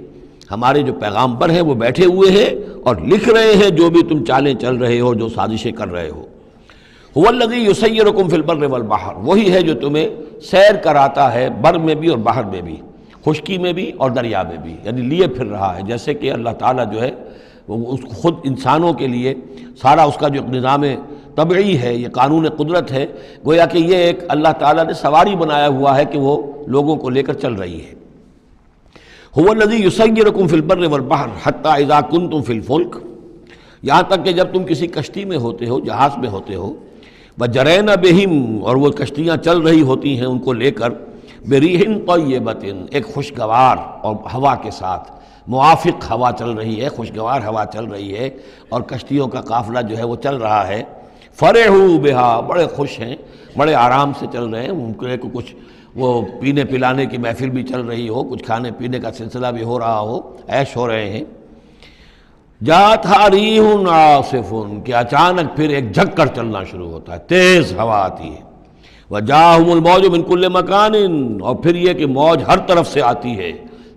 ہمارے جو پیغامبر ہیں وہ بیٹھے ہوئے ہیں اور لکھ رہے ہیں جو بھی تم چالیں چل رہے ہو، جو سازشیں کر رہے ہو۔ هو الذی یسیرکم فی البر والبحر، وہی ہے جو تمہیں سیر کراتا ہے بر میں بھی اور بحر میں بھی، خشکی میں بھی اور دریا میں بھی، یعنی لیے پھر رہا ہے۔ جیسے کہ اللہ تعالیٰ جو ہے وہ خود انسانوں کے لیے سارا اس کا جو نظام طبعی ہے، یہ قانون قدرت ہے، گویا کہ یہ ایک اللہ تعالیٰ نے سواری بنایا ہوا ہے کہ وہ لوگوں کو لے کر چل رہی ہے۔ هو الذی یسیرکم فی البر والبحر حتی اذا کنتم فی الفلک، یہاں تک کہ جب تم کسی کشتی میں ہوتے ہو، جہاز میں ہوتے ہو، وجرین بہم، اور وہ کشتیاں چل رہی ہوتی ہیں ان کو لے کر، بریح طیبۃ، ایک خوشگوار اور ہوا کے ساتھ، موافق ہوا چل رہی ہے، خوشگوار ہوا چل رہی ہے، اور کشتیوں کا قافلہ جو ہے وہ چل رہا ہے۔ فرحوا بہا، بڑے خوش ہیں، بڑے آرام سے چل رہے ہیں، ممکن ہے کہ کچھ وہ پینے پلانے کی محفل بھی چل رہی ہو، کچھ کھانے پینے کا سلسلہ بھی ہو رہا ہو، عیش ہو رہے ہیں۔ جاءتھا ریح عاصف، کہ اچانک پھر ایک جھک کر چلنا شروع ہوتا ہے، تیز ہوا آتی ہے۔ وجاءہم الموج من کل مکان، اور پھر یہ کہ موج ہر طرف سے آتی ہے،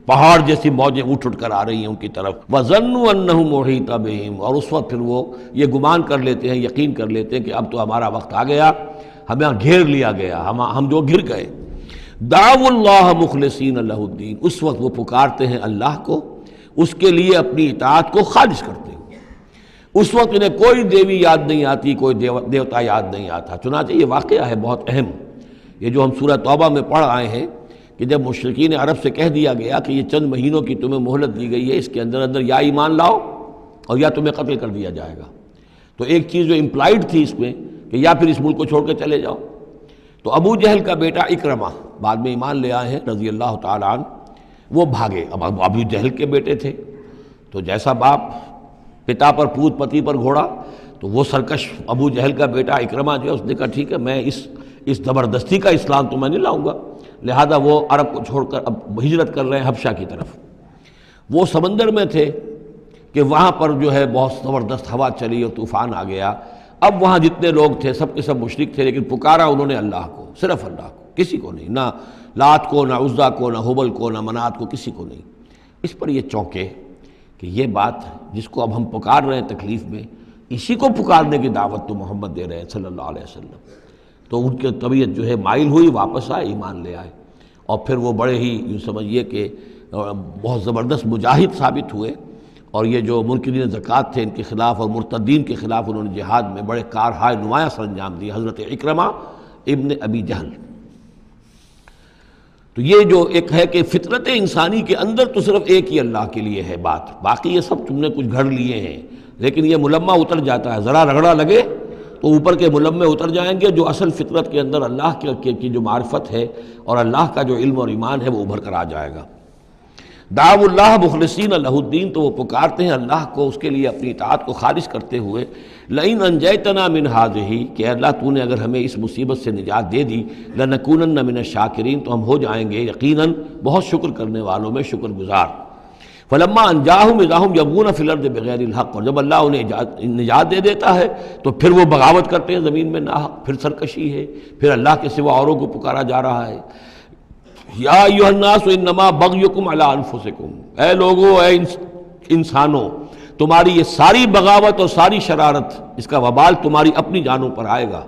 پہاڑ جیسی موجیں اٹھ اٹھ کر آ رہی ہیں ان کی طرف۔ وظنوا انہ محیط بہم، اور اس وقت پھر وہ یہ گمان کر لیتے ہیں، یقین کر لیتے ہیں کہ اب تو ہمارا وقت آ گیا، ہمیں گھیر لیا گیا، ہم جو گر گئے۔ دعوا اللہ مخلصین لہ الدین، اس وقت وہ پکارتے ہیں اللہ کو، اس کے لیے اپنی اطاعت کو خالص کرتے ہیں۔ اس وقت انہیں کوئی دیوی یاد نہیں آتی، کوئی دیوتا یاد نہیں آتا۔ چنانچہ یہ واقعہ ہے بہت اہم، یہ جو ہم سورہ توبہ میں پڑھ آئے ہیں کہ جب مشرکین عرب سے کہہ دیا گیا کہ یہ چند مہینوں کی تمہیں مہلت دی گئی ہے، اس کے اندر اندر یا ایمان لاؤ اور یا تمہیں قتل کر دیا جائے گا، تو ایک چیز جو امپلائڈ تھی اس میں کہ یا پھر اس ملک کو چھوڑ کے چلے جاؤ۔ تو ابو جہل کا بیٹا اکرمہ بعد میں ایمان لے آئے ہیں رضی اللہ تعالیٰ عنہ، وہ بھاگے۔ اب ابو جہل کے بیٹے تھے تو جیسا باپ پتا پر پوت پتی پر گھوڑا، تو وہ سرکش ابو جہل کا بیٹا اکرمہ جو ہے اس نے کہا ٹھیک ہے، میں اس زبردستی کا اسلام تو میں نہیں لاؤں گا، لہذا وہ عرب کو چھوڑ کر اب ہجرت کر رہے ہیں حبشہ کی طرف۔ وہ سمندر میں تھے کہ وہاں پر جو ہے بہت زبردست ہوا چلی اور طوفان آ گیا۔ اب وہاں جتنے لوگ تھے سب کے سب مشرک تھے، لیکن پکارا انہوں نے اللہ کو، صرف اللہ کو، کسی کو نہیں، نہ لات کو، نہ عزا کو، نہ حبل کو، نہ منات کو، کسی کو نہیں۔ اس پر یہ چونکے کہ یہ بات جس کو اب ہم پکار رہے ہیں تکلیف میں، اسی کو پکارنے کی دعوت تو محمد دے رہے ہیں صلی اللہ علیہ وسلم۔ تو ان کی طبیعت جو ہے مائل ہوئی، واپس آئے، ایمان لے آئے، اور پھر وہ بڑے ہی یوں سمجھیے کہ بہت زبردست مجاہد ثابت ہوئے، اور یہ جو منکرین زکوٰۃ تھے ان کے خلاف اور مرتدین کے خلاف انہوں نے جہاد میں بڑے کارہائے نمایاں سر انجام دیے، حضرت اکرمہ ابن ابی جہل۔ تو یہ جو ایک ہے کہ فطرت انسانی کے اندر تو صرف ایک ہی اللہ کے لیے ہے بات، باقی یہ سب تم نے کچھ گھڑ لیے ہیں، لیکن یہ ملمہ اتر جاتا ہے، ذرا رگڑا لگے تو اوپر کے ملمے اتر جائیں گے، جو اصل فطرت کے اندر اللہ کی جو معرفت ہے اور اللہ کا جو علم اور ایمان ہے وہ ابھر کر آ جائے گا۔ دعوا اللہ مخلصین لہ الدین، تو وہ پکارتے ہیں اللہ کو اس کے لیے اپنی اطاعت کو خالص کرتے ہوئے، لئن انجیتنا من ہذہ، کہ اللہ تو نے اگر ہمیں اس مصیبت سے نجات دے دی، لنکونن من الشاکرین، تو ہم ہو جائیں گے یقیناً بہت شکر کرنے والوں میں شکر گزار۔ فلما انجاہم اذا ہم یبغون فی الارض بغیر الحق، اور جب اللہ انہیں نجات دے دیتا ہے تو پھر وہ بغاوت کرتے ہیں زمین میں ناحق، پھر سرکشی ہے، پھر اللہ کے سوا اوروں کو پکارا جا رہا ہے۔ یا ایھا الناس انما بغیکم علی انفسکم، اے لوگو، اے انسانوں، تمہاری یہ ساری بغاوت اور ساری شرارت، اس کا وبال تمہاری اپنی جانوں پر آئے گا۔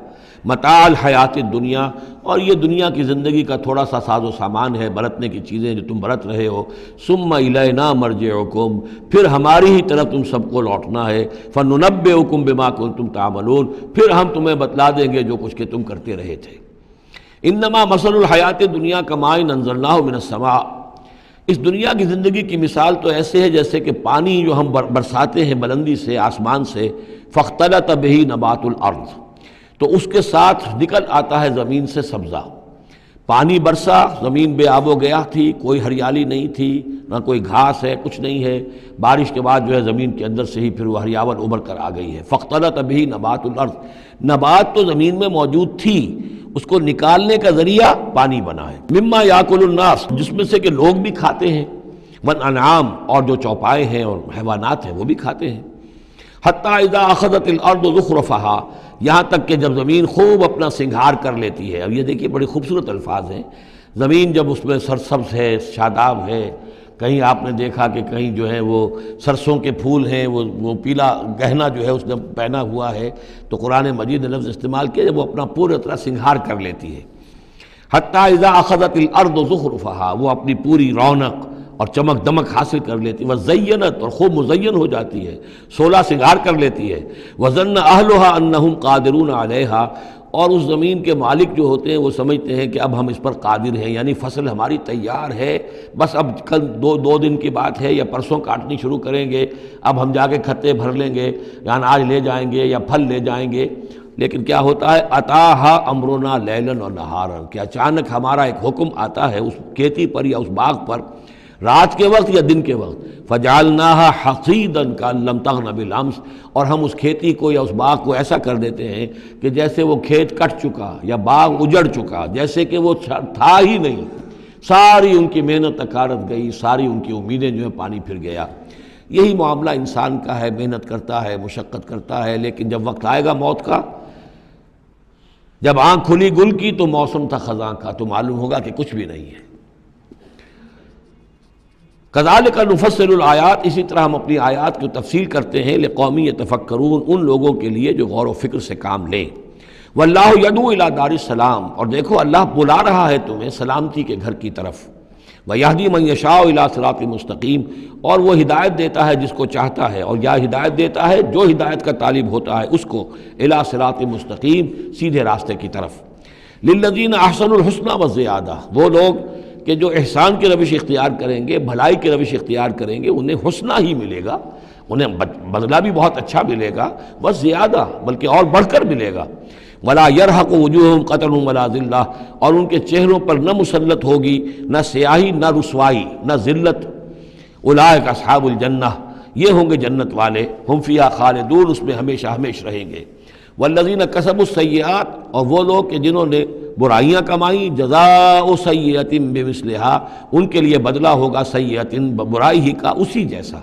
متاع الحیات الدنیا، اور یہ دنیا کی زندگی کا تھوڑا سا ساز و سامان ہے، برتنے کی چیزیں جو تم برت رہے ہو۔ ثم الینا مرجعکم، پھر ہماری ہی طرف تم سب کو لوٹنا ہے۔ فننبئکم بما کنتم تعملون، پھر ہم تمہیں بتلا دیں گے جو کچھ کہ تم کرتے رہے تھے۔ انما مثل الحیات الدنیا کماء انزلناہ من السماء، اس دنیا کی زندگی کی مثال تو ایسے ہے جیسے کہ پانی جو ہم برساتے ہیں بلندی سے آسمان سے، فاختلط بہ نبات الارض، تو اس کے ساتھ نکل آتا ہے زمین سے سبزہ۔ پانی برسا، زمین بے آب و گیا تھی، کوئی ہریالی نہیں تھی، نہ کوئی گھاس ہے، کچھ نہیں ہے، بارش کے بعد جو ہے زمین کے اندر سے ہی پھر وہ ہریاول ابھر کر آ گئی ہے۔ فاختلط بہ نبات الارض، نبات تو زمین میں موجود تھی، اس کو نکالنے کا ذریعہ پانی بنا ہے۔ مما یاکل الناس، جس میں سے کہ لوگ بھی کھاتے ہیں، والانعام، اور جو چوپائے ہیں اور حیوانات ہیں وہ بھی کھاتے ہیں۔ حتی اذا اخذت الارض زخرفہا، یہاں تک کہ جب زمین خوب اپنا سنگھار کر لیتی ہے۔ اب یہ دیکھیے بڑے خوبصورت الفاظ ہیں، زمین جب اس میں سرسبز ہے، شاداب ہے، کہیں آپ نے دیکھا کہ کہیں جو ہے وہ سرسوں کے پھول ہیں، وہ پیلا گہنا جو ہے اس نے پہنا ہوا ہے، تو قرآن مجید نے لفظ استعمال کیا جب وہ اپنا پورے طرح سنگھار کر لیتی ہے۔ حتی اذا اخذت الارض زخرفہا، وہ اپنی پوری رونق اور چمک دمک حاصل کر لیتی، وزینت، اور خوب مزین ہو جاتی ہے، سولہ سنگھار کر لیتی ہے۔ وظن اہلھا انہم قادرون علیہا، اور اس زمین کے مالک جو ہوتے ہیں وہ سمجھتے ہیں کہ اب ہم اس پر قادر ہیں، یعنی فصل ہماری تیار ہے، بس اب کل دو دن کی بات ہے یا پرسوں کاٹنی شروع کریں گے، اب ہم جا کے کھتے بھر لیں گے، یا اناج لے جائیں گے یا پھل لے جائیں گے۔ لیکن کیا ہوتا ہے، اتاہا امرنا لیلا و نہارا، کہ اچانک ہمارا ایک حکم آتا ہے اس کھیتی پر یا اس باغ پر، رات کے وقت یا دن کے وقت، فجعلناہا حصیدا کأن لم تغن بالامس، اور ہم اس کھیتی کو یا اس باغ کو ایسا کر دیتے ہیں کہ جیسے وہ کھیت کٹ چکا یا باغ اجڑ چکا، جیسے کہ وہ تھا ہی نہیں، ساری ان کی محنت اکارت گئی، ساری ان کی امیدیں جو ہیں پانی پھر گیا۔ یہی معاملہ انسان کا ہے، محنت کرتا ہے، مشقت کرتا ہے، لیکن جب وقت آئے گا موت کا، جب آنکھ کھلی گل کی تو موسم تھا خزاں کا، تو معلوم ہوگا کہ کچھ بھی نہیں ہے۔ کذالک نفصل الآیات، اسی طرح ہم اپنی آیات کی تفصیل کرتے ہیں، لقوم یتفکرون، ان لوگوں کے لیے جو غور و فکر سے کام لیں۔ واللہ یدعو الی دار السلام، اور دیکھو اللہ بلا رہا ہے تمہیں سلامتی کے گھر کی طرف۔ ویہدی من یشاء الی صراط مستقیم، اور وہ ہدایت دیتا ہے جس کو چاہتا ہے، اور یا ہدایت دیتا ہے جو ہدایت کا طالب ہوتا ہے اس کو، الی صراط مستقیم، سیدھے راستے کی طرف۔ للذین احسنوا الحسنی وزیادہ، وہ لوگ کہ جو احسان کی روش اختیار کریں گے، بھلائی کی روش اختیار کریں گے، انہیں حسنہ ہی ملے گا، انہیں بدلہ بھی بہت اچھا ملے گا، بس زیادہ بلکہ اور بڑھ کر ملے گا۔ ولا يرهق وجوههم قتر ولا ذلہ، اور ان کے چہروں پر نہ مسلط ہوگی نہ سیاہی نہ رسوائی نہ ذلت۔ اولئک اصحاب الجنہ، یہ ہوں گے جنت والے، ہم فیہا خالدون، اس میں ہمیشہ ہمیشہ رہیں گے۔ والذین کسبوا السیئات، اور وہ لوگ کہ جنہوں نے برائیاں کمائیں، جزاء سیئۃ بمثلھا، ان کے لیے بدلہ ہوگا سیئۃ، برائی ہی کا اسی جیسا،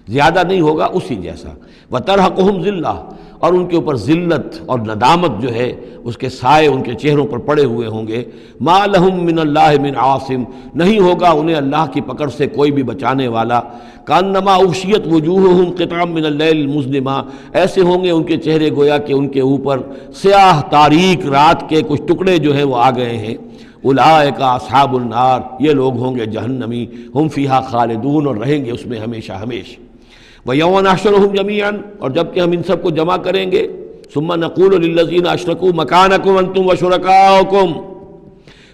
زیادہ نہیں ہوگا، اسی جیسا۔ وترہقہم ذلہ، اور ان کے اوپر ذلت اور ندامت جو ہے اس کے سائے ان کے چہروں پر پڑے ہوئے ہوں گے۔ ما لہم من اللہ من عاصم، نہیں ہوگا انہیں اللہ کی پکڑ سے کوئی بھی بچانے والا۔ کانما اغشیت وجوہہم قطعا من اللیل المظلم، ایسے ہوں گے ان کے چہرے گویا کہ ان کے اوپر سیاہ تاریک رات کے کچھ ٹکڑے جو ہیں وہ آ گئے ہیں۔ اولئک اصحاب النار، یہ لوگ ہوں گے جہنمی، ہم فیہا خالدون، اور رہیں گے اس میں ہمیشہ ہمیشہ۔ وَيَوْمَ نَحْشُرُهُمْ جَمِيعًا، اور جب کہ ہم ان سب کو جمع کریں گے، ثُمَّ نَقُولُ لِلَّذِينَ أَشْرَكُوا مَكَانَكُمْ أَنْتُمْ وَشُرَكَاؤُكُمْ،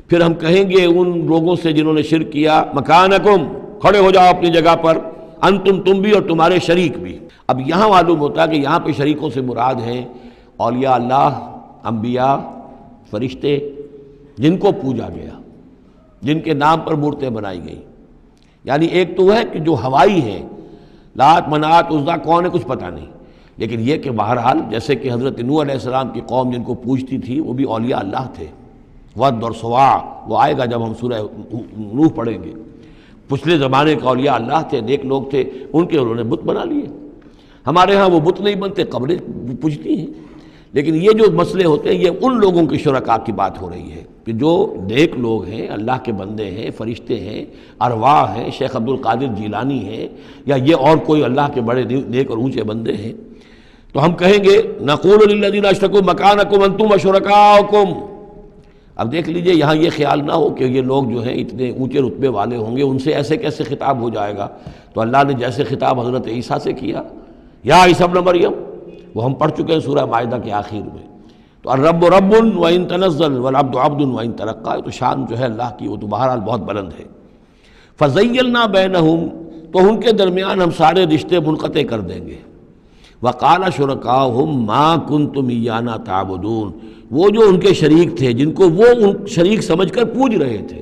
پھر ہم کہیں گے ان لوگوں سے جنہوں نے شرک کیا، مکانکم، کھڑے ہو جاؤ اپنی جگہ پر، انتم، تم بھی اور تمہارے شریک بھی۔ اب یہاں معلوم ہوتا ہے کہ یہاں پہ شریکوں سے مراد ہیں اولیاء اللہ، انبیاء، فرشتے، جن کو پوجا گیا، جن کے نام پر مورتیں بنائی گئیں۔ یعنی ایک تو ہے کہ جو ہوائی ہیں، لات، منات، عزا کون ہے کچھ پتہ نہیں، لیکن یہ کہ بہرحال جیسے کہ حضرت نوح علیہ السلام کی قوم جن کو پوجتی تھی وہ بھی اولیاء اللہ تھے۔ ود اور سواع وہ آئے گا جب ہم سورہ نوح پڑھیں گے۔ پچھلے زمانے کے اولیاء اللہ تھے، نیک لوگ تھے، ان کے انہوں نے بت بنا لیے۔ ہمارے ہاں وہ بت نہیں بنتے، قبریں پوجتی ہیں۔ لیکن یہ جو مسئلے ہوتے ہیں یہ ان لوگوں کے شرکاء کی بات ہو رہی ہے کہ جو نیک لوگ ہیں، اللہ کے بندے ہیں، فرشتے ہیں، ارواح ہیں، شیخ عبد القادر جیلانی ہیں، یا یہ اور کوئی اللہ کے بڑے نیک اور اونچے بندے ہیں، تو ہم کہیں گے نقول للذین اشرکوا مکانکم انتم وشرکاؤکم۔ اب دیکھ لیجئے یہاں یہ خیال نہ ہو کہ یہ لوگ جو ہیں اتنے اونچے رتبے والے ہوں گے، ان سے ایسے کیسے خطاب ہو جائے گا؟ تو اللہ نے جیسے خطاب حضرت عیسیٰ سے کیا، یا عیسیٰ ابن مریم، وہ ہم پڑھ چکے ہیں سورہ مائدہ کے آخر میں۔ تو الرب رب وَإِن تنزل والعبد عبد وَإِن ترقى، تو شان جو ہے اللہ کی وہ تو بہرحال بہت بلند ہے۔ فَزَيَّلْنَا بَيْنَهُمْ، تو ان کے درمیان ہم سارے رشتے منقطع کر دیں گے۔ وَقَالَ شُرَكَاؤُهُمْ مَا كُنْتُمْ إِيَّانَا تَعْبُدُونَ، وہ جو ان کے شریک تھے جن کو وہ ان شریک سمجھ کر پوج رہے تھے،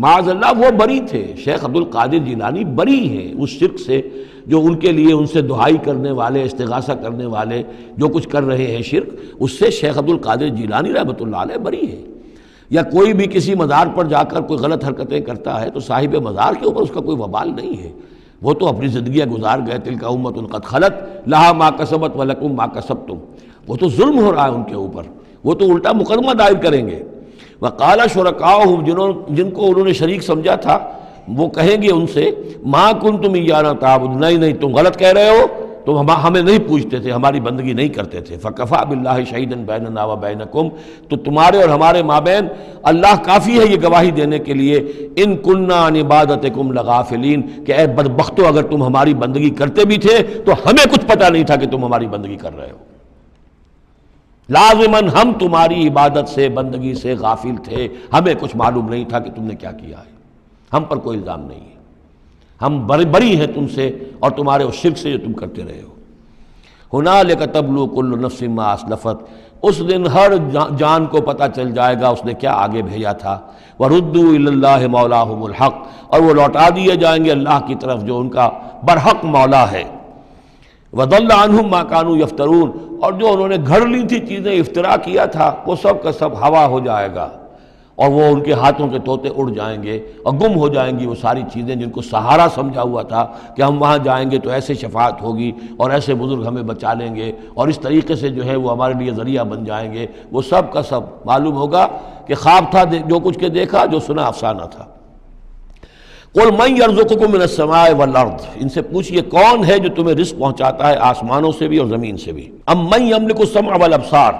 معاذ اللہ وہ بری تھے۔ شیخ عبد القادر جیلانی بری ہیں اس شرک سے جو ان کے لیے ان سے دعائی کرنے والے، استغاثہ کرنے والے جو کچھ کر رہے ہیں شرک، اس سے شیخ عبد القادر جیلانی رحمۃ اللہ علیہ بری ہے۔ یا کوئی بھی کسی مزار پر جا کر کوئی غلط حرکتیں کرتا ہے تو صاحب مزار کے اوپر اس کا کوئی وبال نہیں ہے، وہ تو اپنی زندگیاں گزار گئے۔ تلک امۃ قد خلت لہا ما کسبت ولکم ما کسبتم، وہ تو ظلم ہو رہا ہے ان کے اوپر، وہ تو الٹا مقدمہ دائر کریں گے۔ وقال شرکاؤہم، جن کو انہوں نے شریک سمجھا تھا، وہ کہیں گے ان سے ما کنتم ایانا تعبدون، نہیں تم غلط کہہ رہے ہو، تم ہمیں نہیں پوچھتے تھے، ہماری بندگی نہیں کرتے تھے۔ فکفیٰ باللہ شہیدا بیننا وبینکم، تو تمہارے اور ہمارے مابین اللہ کافی ہے یہ گواہی دینے کے لیے، ان کننا عن عبادتکم لغافلین، کہ اے بدبختو اگر تم ہماری بندگی کرتے بھی تھے تو ہمیں کچھ پتہ نہیں تھا کہ تم ہماری بندگی کر رہے ہو۔ لازماً ہم تمہاری عبادت سے، بندگی سے غافل تھے، ہمیں کچھ معلوم نہیں تھا کہ تم نے کیا کیا ہے، ہم پر کوئی الزام نہیں ہے، ہم بری ہیں تم سے اور تمہارے اس شرک سے جو تم کرتے رہے ہو۔ ہنالک تبلو کل نفس ما اسلفت، اس دن ہر جان کو پتہ چل جائے گا اس نے کیا آگے بھیجا تھا۔ وردوا الی اللہ مولاہم الحق، اور وہ لوٹا دیے جائیں گے اللہ کی طرف جو ان کا برحق مولا ہے۔ وضل عنہم ما کانوا یفترون، اور جو انہوں نے گھڑ لی تھی چیزیں، افترا کیا تھا، وہ سب کا سب ہوا ہو جائے گا، اور وہ ان کے ہاتھوں کے طوطے اڑ جائیں گے اور گم ہو جائیں گی وہ ساری چیزیں جن کو سہارا سمجھا ہوا تھا کہ ہم وہاں جائیں گے تو ایسے شفاعت ہوگی اور ایسے بزرگ ہمیں بچا لیں گے اور اس طریقے سے جو ہے وہ ہمارے لیے ذریعہ بن جائیں گے، وہ سب کا سب معلوم ہوگا کہ خواب تھا، جو کچھ کے دیکھا، جو سنا افسانہ تھا۔ قل من یرزقکم من السماء والارض، ان سے پوچھئے کون ہے جو تمہیں رزق پہنچاتا ہے آسمانوں سے بھی اور زمین سے بھی۔ ام من یملک السمع والابصار،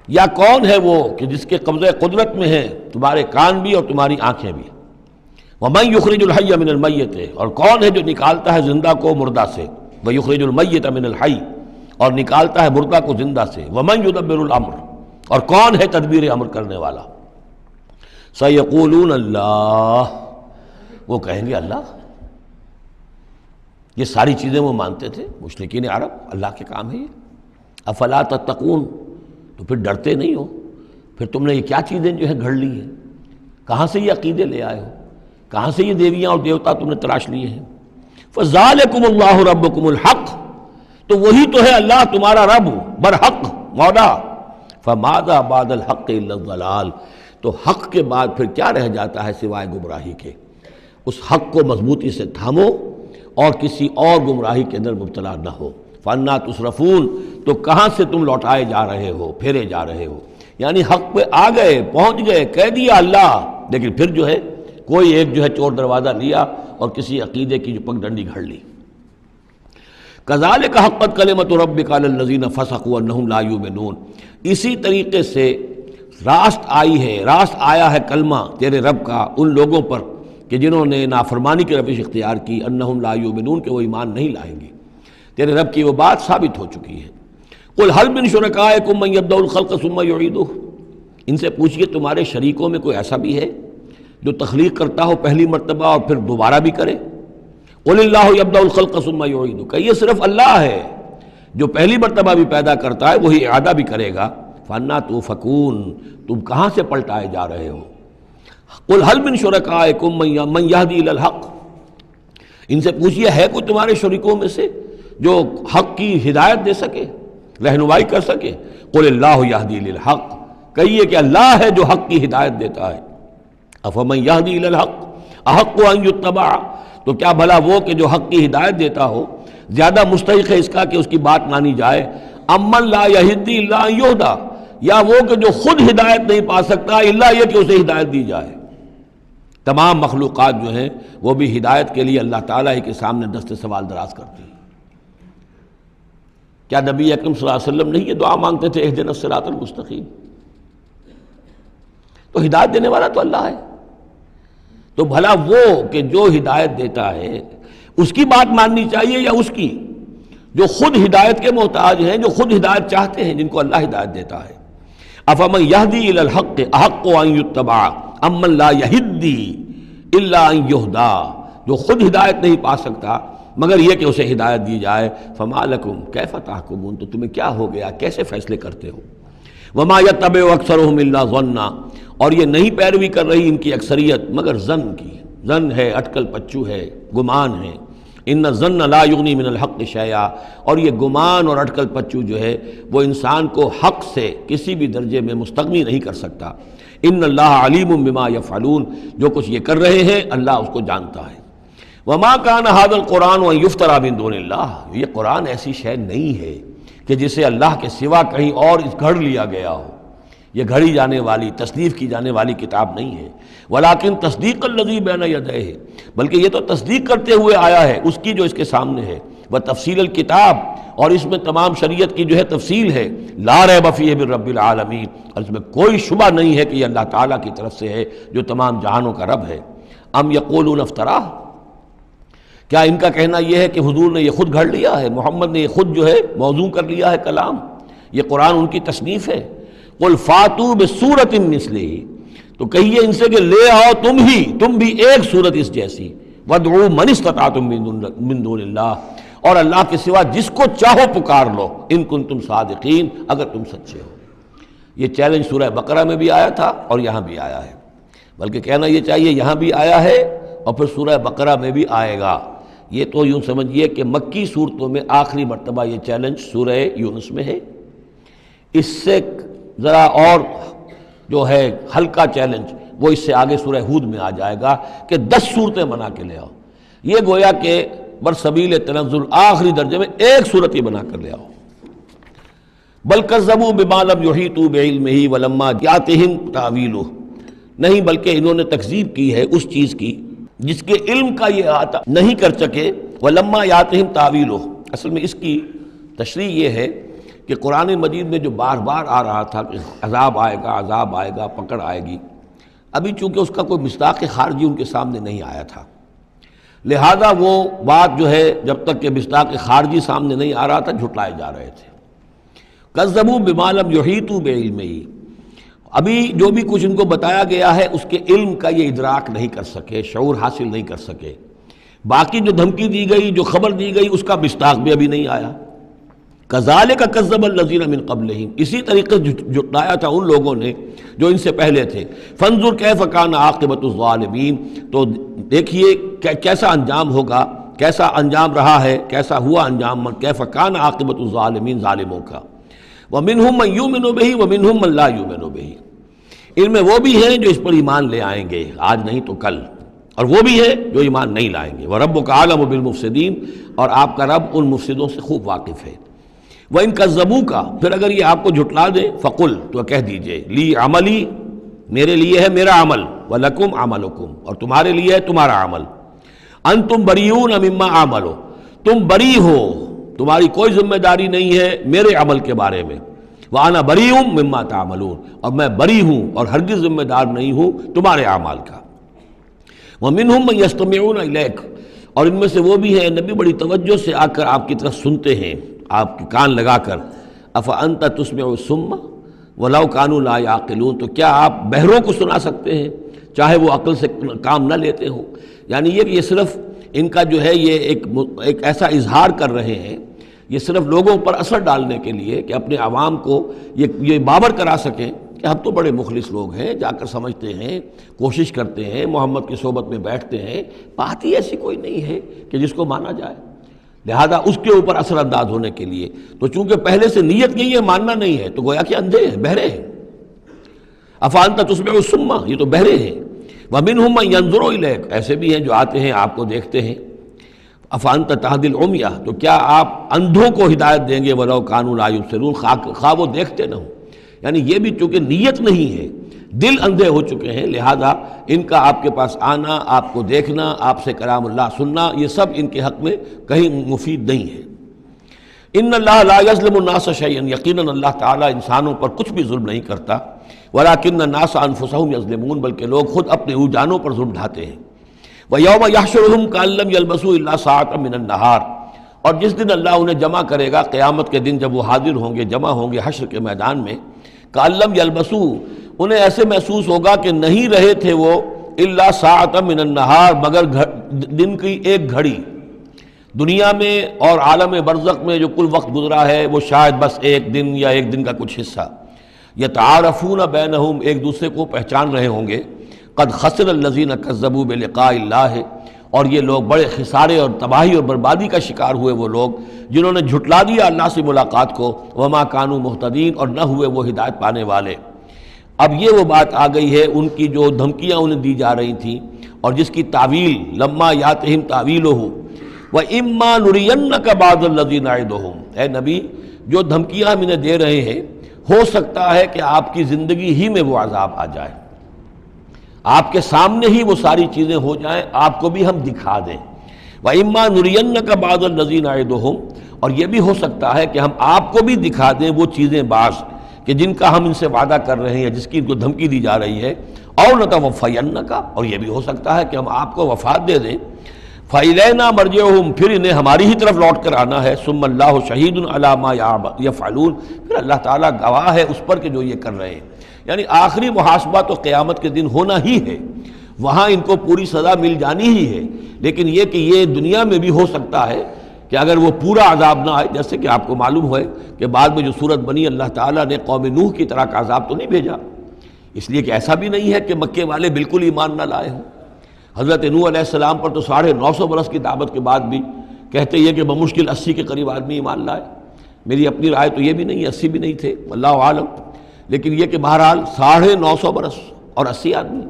یا کون ہے وہ کہ جس کے قبضہ قدرت میں ہے تمہارے کان بھی اور تمہاری آنکھیں بھی۔ ومن یخرج الحی من المیت، اور کون ہے جو نکالتا ہے زندہ کو مردہ سے۔ ویخرج المیت من الحی، اور نکالتا ہے مردہ کو زندہ سے۔ ومن یدبر الامر، اور کون ہے تدبیر امر کرنے والا۔ سیقولون اللہ، وہ کہیں گے اللہ۔ یہ ساری چیزیں وہ مانتے تھے مشرکین عرب، اللہ کے کام ہے یہ۔ افلا تتقون، تو پھر ڈرتے نہیں ہو، پھر تم نے یہ کیا چیزیں جو ہے گھڑ لی ہیں، کہاں سے یہ عقیدے لے آئے ہو، کہاں سے یہ دیویاں اور دیوتا تم نے تلاش لیے ہیں۔ فذالکم اللہ ربکم الحق، تو وہی تو ہے اللہ تمہارا رب برحق مولا۔ فماذا بعد الحق الا الضلال، تو حق کے بعد پھر کیا رہ جاتا ہے سوائے گمراہی کے۔ اس حق کو مضبوطی سے تھامو اور کسی اور گمراہی کے اندر مبتلا نہ ہو۔ فَأَنَّىٰ تُصْرَفُونَ، تو کہاں سے تم لوٹائے جا رہے ہو، پھیرے جا رہے ہو، یعنی حق پہ آ گئے، پہنچ گئے، کہہ دیا اللہ، لیکن پھر جو ہے کوئی ایک جو ہے چور دروازہ لیا اور کسی عقیدے کی جو پگ ڈنڈی گھڑ لی۔ كَذَلِكَ حَقَّتْ كَلِمَةُ رَبِّكَ عَلَى الَّذِينَ فَسَقُوا أَنَّهُمْ لَا يُؤْمِنُونَ، اسی طریقے سے راست آیا ہے کلمہ تیرے رب کا ان لوگوں پر کہ جنہوں نے نافرمانی کی روش اختیار کی، انہم لا یؤمنون، کہ وہ ایمان نہیں لائیں گے۔ تیرے رب کی وہ بات ثابت ہو چکی ہے۔ قل هل من شرکائکم من یبدأ الخلق ثم یعیدہ، ان سے پوچھئے تمہارے شریکوں میں کوئی ایسا بھی ہے جو تخلیق کرتا ہو پہلی مرتبہ اور پھر دوبارہ بھی کرے؟ قل اللہ یبدأ الخلق ثم یعیدہ، کہ یہ صرف اللہ ہے جو پہلی مرتبہ بھی پیدا کرتا ہے وہی اعادہ بھی کرے گا۔ فَأَنَّىٰ تُؤْفَكُونَ، تم کہاں سے پلٹائے جا رہے ہو؟ قل هل من شرکائکم من یہدی الی الحق، ان سے پوچھئے ہے کوئی تمہارے شریکوں میں سے جو حق کی ہدایت دے سکے، رہنمائی کر سکے؟ قل اللہ یہدی الی الحق، کہیے کہ اللہ ہے جو حق کی ہدایت دیتا ہے۔ افمن یہدی الی الحق احق ان یتبع، تو کیا بھلا وہ کہ جو حق کی ہدایت دیتا ہو زیادہ مستحق ہے اس کا کہ اس کی بات مانی جائے؟ امن لا یہدی الا ان یہدی، یا وہ کہ جو خود ہدایت نہیں پا سکتا الا یہ کہ اسے ہدایت دی جائے۔ تمام مخلوقات جو ہیں وہ بھی ہدایت کے لیے اللہ تعالیٰ ہی کے سامنے دست سوال دراز کرتی ہیں۔ کیا نبی اکرم صلی اللہ علیہ وسلم نہیں یہ دعا مانگتے تھے اہدنا الصراط المستقیم؟ تو ہدایت دینے والا تو اللہ ہے، تو بھلا وہ کہ جو ہدایت دیتا ہے اس کی بات ماننی چاہیے یا اس کی جو خود ہدایت کے محتاج ہیں، جو خود ہدایت چاہتے ہیں، جن کو اللہ ہدایت دیتا ہے؟ افمن یہدی الی الحق احق ان یتبع امن لا یہدی الا ان یہدی، جو خود ہدایت نہیں پا سکتا مگر یہ کہ اسے ہدایت دی جائے۔ فما لکم کیف تحکمون، تو تمہیں کیا ہو گیا، کیسے فیصلے کرتے ہو؟ وما یتبع اکثرهم الا ظنا، اور یہ نہیں پیروی کر رہی ان کی اکثریت مگر ظن کی، ظن ہے، اٹکل پچو ہے، گمان ہے۔ ان الظن لا یغنی من الحق شیئا، اور یہ گمان اور اٹکل پچو جو ہے وہ انسان کو حق سے کسی بھی درجے میں مستغنی نہیں کر سکتا۔ ان اللہ علیم بما یفعلون، جو کچھ یہ کر رہے ہیں اللہ اس کو جانتا ہے۔ وما کان ھذا القرآن ان یفترى من دون اللہ، یہ قرآن ایسی شے نہیں ہے کہ جسے اللہ کے سوا کہیں اور گھڑ لیا گیا ہو، یہ گھڑی جانے والی، تصنیف کی جانے والی کتاب نہیں ہے۔ ولیکن تصدیق الذی بین یدیہ، بلکہ یہ تو تصدیق کرتے ہوئے آیا ہے اس کی جو اس کے سامنے ہے، وہ تفصیل الکتاب، اور اس میں تمام شریعت کی جو ہے تفصیل ہے۔ لا ریب فیہ من رب العالمین، اور اس میں کوئی شبہ نہیں ہے کہ یہ اللہ تعالیٰ کی طرف سے ہے جو تمام جہانوں کا رب ہے۔ ام یقولون افتراہ، کیا ان کا کہنا یہ ہے کہ حضور نے یہ خود گھڑ لیا ہے، محمد نے یہ خود جو ہے موضوع کر لیا ہے کلام، یہ قرآن ان کی تصنیف ہے؟ قل فاتوا بسورۃ مثلہ، تو کہیے ان سے کہ لے آؤ تم بھی ایک صورت اس جیسی، وادعوا من استطعتم من دون اللہ، اور اللہ کے سوا جس کو چاہو پکار لو، ان کنتم صادقین، اگر تم سچے ہو۔ یہ چیلنج سورہ بقرہ میں بھی آیا تھا اور یہاں بھی آیا ہے، بلکہ کہنا یہ چاہیے یہاں بھی آیا ہے اور پھر سورہ بقرہ میں بھی آئے گا۔ یہ تو یوں سمجھیے کہ مکی صورتوں میں آخری مرتبہ یہ چیلنج سورہ یونس میں ہے۔ اس سے ذرا اور جو ہے ہلکا چیلنج وہ اس سے آگے سورہ ہود میں آ جائے گا کہ 10 صورتیں بنا کے لے آؤ۔ یہ گویا کہ برسبیل تنزل آخری درجے میں ایک صورت ہی بنا کر لے آؤ۔ بل کذبوا بما لم یحیطوا بعلمہ ولما یاتہم تاویلہ، نہیں بلکہ انہوں نے تکذیب کی ہے اس چیز کی جس کے علم کا یہ احاطہ نہیں کر سکے۔ ولما یاتہم تاویلہ، اصل میں اس کی تشریح یہ ہے کہ قرآن مجید میں جو بار بار آ رہا تھا کہ عذاب آئے گا، پکڑ آئے گی، ابھی چونکہ اس کا کوئی مصداق خارجی ان کے سامنے نہیں آیا تھا، لہذا وہ بات جو ہے جب تک کہ مصداق خارجی سامنے نہیں آ رہا تھا جھٹلائے جا رہے تھے۔ کذبوا بما لم یحیطوا بعلمہ، ابھی جو بھی کچھ ان کو بتایا گیا ہے اس کے علم کا یہ ادراک نہیں کر سکے، شعور حاصل نہیں کر سکے۔ باقی جو دھمکی دی گئی، جو خبر دی گئی، اس کا مصداق بھی ابھی نہیں آیا۔ کذالک کذب الذین من قبلہم، اسی طریقے سے جھٹلایا تھا ان لوگوں نے جو ان سے پہلے تھے۔ فانظر کیف کان عاقبۃ الظالمین، تو دیکھیے کیسا انجام ہوگا، کیسا انجام رہا ہے، کیسا ہوا انجام، کیف کان عاقبۃ الظالمین، ظالموں کا۔ ومنہم من یؤمن بہ ومنہم من لا یؤمن بہ، ان میں وہ بھی ہیں جو اس پر ایمان لے آئیں گے آج نہیں تو کل، اور وہ بھی ہیں جو ایمان نہیں لائیں گے۔ وَرَبُّكَ أَعْلَمُ بِالْمُفْسِدِينَ، اور آپ کا رب ان مفسدوں سے خوب واقف ہے۔ وَإِن كَذَّبُوكَ، پھر اگر یہ آپ کو جھٹلا دے، فَقُلْ، تو کہہ دیجئے، لِي عَمَلِي، میرے لیے ہے میرا عمل، وَلَكُمْ عَمَلُكُمْ، اور تمہارے لیے ہے تمہارا عمل۔ أَنْتُمْ بَرِيئُونَ مِمَّا أَعْمَلُ، تم بری ہو، تمہاری کوئی ذمہ داری نہیں ہے میرے عمل کے بارے میں۔ وَأَنَا بَرِيءٌ مِّمَّا تَعْمَلُونَ، اور میں بری ہوں اور ہرگز ذمہ دار نہیں ہوں تمہارے اعمال کا۔ وَمِنْهُمْ مَن يَسْتَمِعُونَ إِلَيْكَ، اور ان میں سے وہ بھی ہیں نبی بڑی توجہ سے آ کر آپ کی طرف سنتے ہیں، آپ کے کان لگا کر۔ أَفَأَنْتَ تُسْمِعُ الصُّمَّ وَلَوْ كَانُوا لَا يَعْقِلُونَ، تو کیا آپ بہروں کو سنا سکتے ہیں چاہے وہ عقل سے کام نہ لیتے ہوں. یعنی یہ کہ یہ صرف ان کا جو ہے یہ ایک ایسا اظہار کر رہے ہیں، یہ صرف لوگوں پر اثر ڈالنے کے لیے کہ اپنے عوام کو یہ باور کرا سکیں کہ ہم تو بڑے مخلص لوگ ہیں، جا کر سمجھتے ہیں، کوشش کرتے ہیں، محمد کی صحبت میں بیٹھتے ہیں، بات ہی ایسی کوئی نہیں ہے کہ جس کو مانا جائے. لہذا اس کے اوپر اثر انداز ہونے کے لیے تو چونکہ پہلے سے نیت نہیں ہے، ماننا نہیں ہے، تو گویا کہ اندھے ہیں، بہرے ہیں. افانت تسمع الصم، یہ تو بہرے ہیں. ومنہم من ینظر الیک، ایسے بھی ہیں جو آتے ہیں آپ کو دیکھتے ہیں. افانت تہدی العمی، تو کیا آپ اندھوں کو ہدایت دیں گے ولو کانوا لا یبصرون، خواہ وہ دیکھتے نہ ہوں. یعنی یہ بھی چونکہ نیت نہیں ہے، دل اندھے ہو چکے ہیں، لہذا ان کا آپ کے پاس آنا، آپ کو دیکھنا، آپ سے کلام اللہ سننا، یہ سب ان کے حق میں کہیں مفید نہیں ہے. ان اللہ لا یظلم الناس شیئا، یقیناً اللہ تعالیٰ انسانوں پر کچھ بھی ظلم نہیں کرتا. ولکن الناس انفسهم یظلمون، بلکہ لوگ خود اپنے جانوں پر ظلم ڈھاتے ہیں. ویوم یحشرهم کأن لم یلبثوا الا ساعة من النہار، اور جس دن اللہ انہیں جمع کرے گا قیامت کے دن، جب وہ حاضر ہوں گے، جمع ہوں گے حشر کے میدان میں، کأن لم یلبثوا، انہیں ایسے محسوس ہوگا کہ نہیں رہے تھے وہ الا ساعة من النہار، مگر دن کی ایک گھڑی. دنیا میں اور عالم برزخ میں جو کل وقت گزرا ہے وہ شاید بس ایک دن یا ایک دن کا کچھ حصہ. یتعارفون بینہم، ایک دوسرے کو پہچان رہے ہوں گے. قد خسر الذین کذبوا بلقاء اللہ، اور یہ لوگ بڑے خسارے اور تباہی اور بربادی کا شکار ہوئے وہ لوگ جنہوں نے جھٹلا دیا اللہ سے ملاقات کو. وما کانوا مہتدین، اور نہ ہوئے وہ ہدایت پانے والے. اب یہ وہ بات آ گئی ہے ان کی جو دھمکیاں انہیں دی جا رہی تھیں اور جس کی تعویل لما یاتہم تعویلہ وَإِمَّا نُرِيَنَّكَ بَعْضَ الَّذِي نَعِدُهُمْ، اے نبی جو دھمکیاں ہم انہیں دے رہے ہیں، ہو سکتا ہے کہ آپ کی زندگی ہی میں وہ عذاب آ جائے، آپ کے سامنے ہی وہ ساری چیزیں ہو جائیں، آپ کو بھی ہم دکھا دیں. وَإِمَّا نُرِيَنَّكَ بَعْضَ الَّذِي نَعِدُهُمْ، اور یہ بھی ہو سکتا ہے کہ ہم آپ کو بھی دکھا دیں وہ چیزیں بعض کہ جن کا ہم ان سے وعدہ کر رہے ہیں، جس کی ان کو دھمکی دی جا رہی ہے. اور نَتَوَفَّيَنَّكَ، اور یہ بھی ہو سکتا ہے کہ ہم آپ کو وفات دے دیں. فَإِلَيْنَا مَرْجِعُهُمْ، پھر انہیں ہماری ہی طرف لوٹ کر آنا ہے. ثُمَّ اللَّهُ شَهِيدٌ عَلَىٰ مَا يَفْعَلُونَ، پھر اللہ تعالیٰ گواہ ہے اس پر کہ جو یہ کر رہے ہیں. یعنی آخری محاسبہ تو قیامت کے دن ہونا ہی ہے، وہاں ان کو پوری سزا مل جانی ہی ہے. لیکن یہ کہ یہ دنیا میں بھی ہو سکتا ہے کہ اگر وہ پورا عذاب نہ آئے، جیسے کہ آپ کو معلوم ہے کہ بعد میں جو صورت بنی، اللہ تعالیٰ نے قوم نوح کی طرح کا عذاب تو نہیں بھیجا، اس لیے کہ ایسا بھی نہیں ہے کہ مکے والے بالکل ایمان نہ لائے ہوں. حضرت نوح علیہ السلام پر تو 950 برس کی دعوت کے بعد بھی کہتے یہ کہ بمشکل 80 کے قریب آدمی ایمان لائے. میری اپنی رائے تو یہ بھی نہیں، 80 بھی نہیں تھے، اللہ عالم. لیکن یہ کہ بہرحال 950 برس اور 80 آدمی.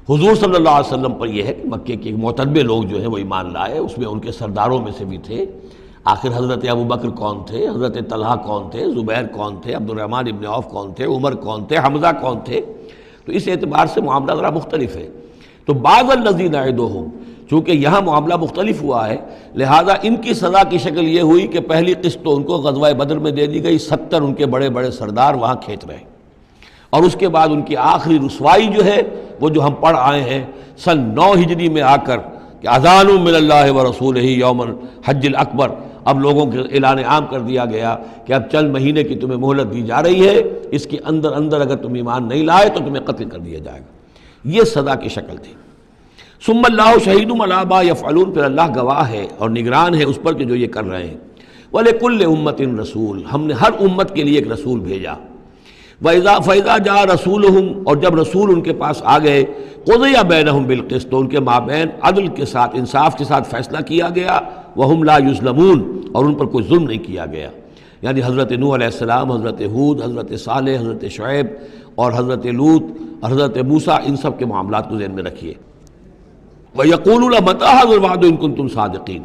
حضور صلی اللہ علیہ وسلم پر یہ ہے کہ مکے کے معتدبے لوگ جو ہیں وہ ایمان لائے، اس میں ان کے سرداروں میں سے بھی تھے. آخر حضرت ابوبکر کون تھے، حضرت طلحہ کون تھے، زبیر کون تھے، عبد الرحمن ابن عوف کون تھے، عمر کون تھے، حمزہ کون تھے. تو اس اعتبار سے معاملہ ذرا مختلف ہے. تو بعض الذین نعدہم، چونکہ یہاں معاملہ مختلف ہوا ہے، لہذا ان کی سزا کی شکل یہ ہوئی کہ پہلی قسط تو ان کو غزوہ بدر میں دے دی گئی، 70 ان کے بڑے بڑے سردار وہاں کھینچ رہے. اور اس کے بعد ان کی آخری رسوائی جو ہے وہ جو ہم پڑھ آئے ہیں سن 9 ہجری میں آ کر کہ اذان من اللہ ورسولہ یوم الحج الاکبر، اب لوگوں کے اعلان عام کر دیا گیا کہ اب چند مہینے کی تمہیں مہلت دی جا رہی ہے، اس کے اندر اگر تم ایمان نہیں لائے تو تمہیں قتل کر دیا جائے گا. یہ سزا کی شکل تھی. ثم اللہ شہید علی ما یفعلون، پھر اللہ گواہ ہے اور نگران ہے اس پر کہ جو یہ کر رہے ہیں. وَلِكُلِّ أُمَّةٍ رسول، ہم نے ہر امت کے لیے ایک رسول بھیجا. فَإِذَا جَاءَ رَسُولُهُمْ، اور جب رسول ان کے پاس آ گئے، قُضِيَ بَيْنَهُمْ بِالْقِسْطِ، تو ان کے مابین عدل کے ساتھ، انصاف کے ساتھ فیصلہ کیا گیا. وَهُمْ لَا يُظْلَمُونَ، اور ان پر کوئی ظلم نہیں کیا گیا. یعنی حضرت نوح علیہ السلام، حضرت ہود، حضرت صالح، حضرت شعیب اور حضرت لوط، حضرت موسیٰ، ان سب کے معاملات کو ذہن میں رکھیے. وَيَقُولُونَ مَتَىٰ هَٰذَا الْوَعْدُ إِن كُنتُمْ صَادِقِينَ،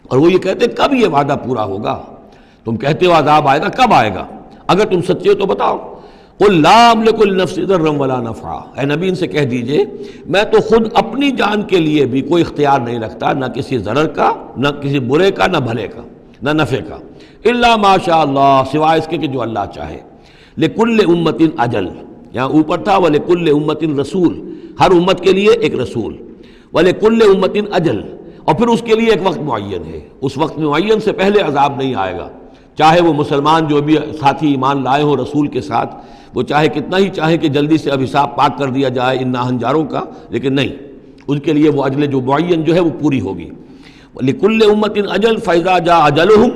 اور وہ یہ کہتے کب یہ وعدہ پورا ہوگا؟ تم کہتے ہو عذاب آئے گا، کب آئے گا؟ اگر تم سچے ہو تو بتاؤ. قُل لَا أَمْلِكُ لِنَفْسِي ضَرًّا وَلَا نَفْعًا، اے نبی ان سے کہہ دیجئے میں تو خود اپنی جان کے لیے بھی کوئی اختیار نہیں رکھتا، نہ کسی ضرر کا، نہ کسی برے کا، نہ بھلے کا، نہ نفع کا. إِلَّا مَا شَاءَ اللَّهُ، سوائے اس کے کہ جو اللہ چاہے. لِكُلِّ أُمَّةٍ أَجَلٌ، یہاں اوپر تھا وَلِكُلِّ أُمَّةٍ رسول، ہر امت کے لیے ایک رسول. وَلِكُلِّ أُمَّةٍ أَجَلٌ، اور پھر اس کے لیے ایک وقت معین ہے، اس وقت معین سے پہلے عذاب نہیں آئے گا. چاہے وہ مسلمان جو بھی ساتھی ایمان لائے ہوں رسول کے ساتھ، وہ چاہے کتنا ہی چاہے کہ جلدی سے اب حساب پاک کر دیا جائے ان ناہنجاروں کا، لیکن نہیں، ان کے لیے وہ اجل جو معین جو ہے وہ پوری ہوگی۔ لِكُلِّ أُمَّةٍ أَجَلٌ فَإِذَا جَاءَ أَجَلُهُمْ،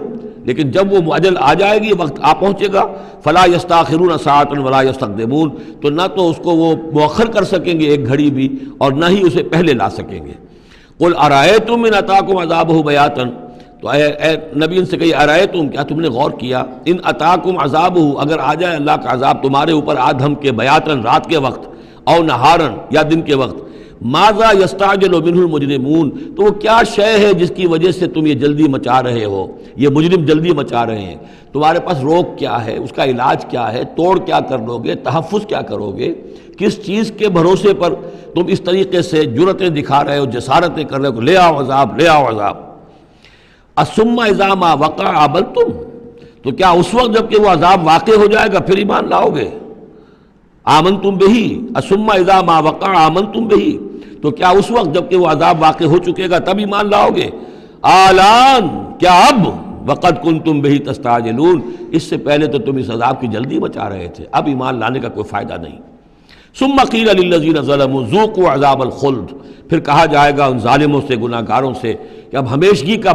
لیکن جب وہ اجل آ جائے گی، وقت آ پہنچے گا، فَلَا يَسْتَأْخِرُونَ سَاعَةً وَلَا يَسْتَقْدِمُونَ، تو نہ تو اس کو وہ مؤخر کر سکیں گے ایک گھڑی بھی، اور نہ ہی اسے پہلے لا سکیں گے۔ قُلْ أَرَأَيْتُمْ إِنْ أَتَاكُمْ عَذَابُهُ بَيَاتًا، تو اے نبی ان سے کہیے ارأیتم، کیا تم نے غور کیا، ان اتاکم عذابہ، اگر آ جائے اللہ کا عذاب تمہارے اوپر آدھم کے، بیاتن رات کے وقت، او نہارن یا دن کے وقت، ماذا یستعجل منہ المجرمون، تو وہ کیا شے ہے جس کی وجہ سے تم یہ جلدی مچا رہے ہو، یہ مجرم جلدی مچا رہے ہیں، تمہارے پاس روک کیا ہے، اس کا علاج کیا ہے، توڑ کیا کر لو گے، تحفظ کیا کرو گے، کس چیز کے بھروسے پر تم اس طریقے سے جرأتیں دکھا رہے ہو، جسارتیں کر رہے ہو، لے آؤ عذاب، لے آؤ عذاب۔ ثم اذا ما وقع آمنتم، تو کیا اس وقت جب کہ وہ عذاب واقع ہو جائے گا پھر ایمان لاؤ گے؟ آمنتم بہ، ثم اذا ما وقع آمنتم بہ، تو کیا اس وقت جب کہ وہ عذاب واقع ہو چکے گا تب ایمان لاؤ گے؟ آلان، کیا اب؟ وقد کنتم بہ تستعجلون، اس سے پہلے تو تم اس عذاب کی جلدی مچا رہے تھے، اب ایمان لانے کا کوئی فائدہ نہیں۔ ثم قیل للذین ظلموا ذوقوا عذاب الخلد، پھر کہا جائے گا ان ظالموں سے، گناہ گاروں سے کہ اب ہمیشگی کا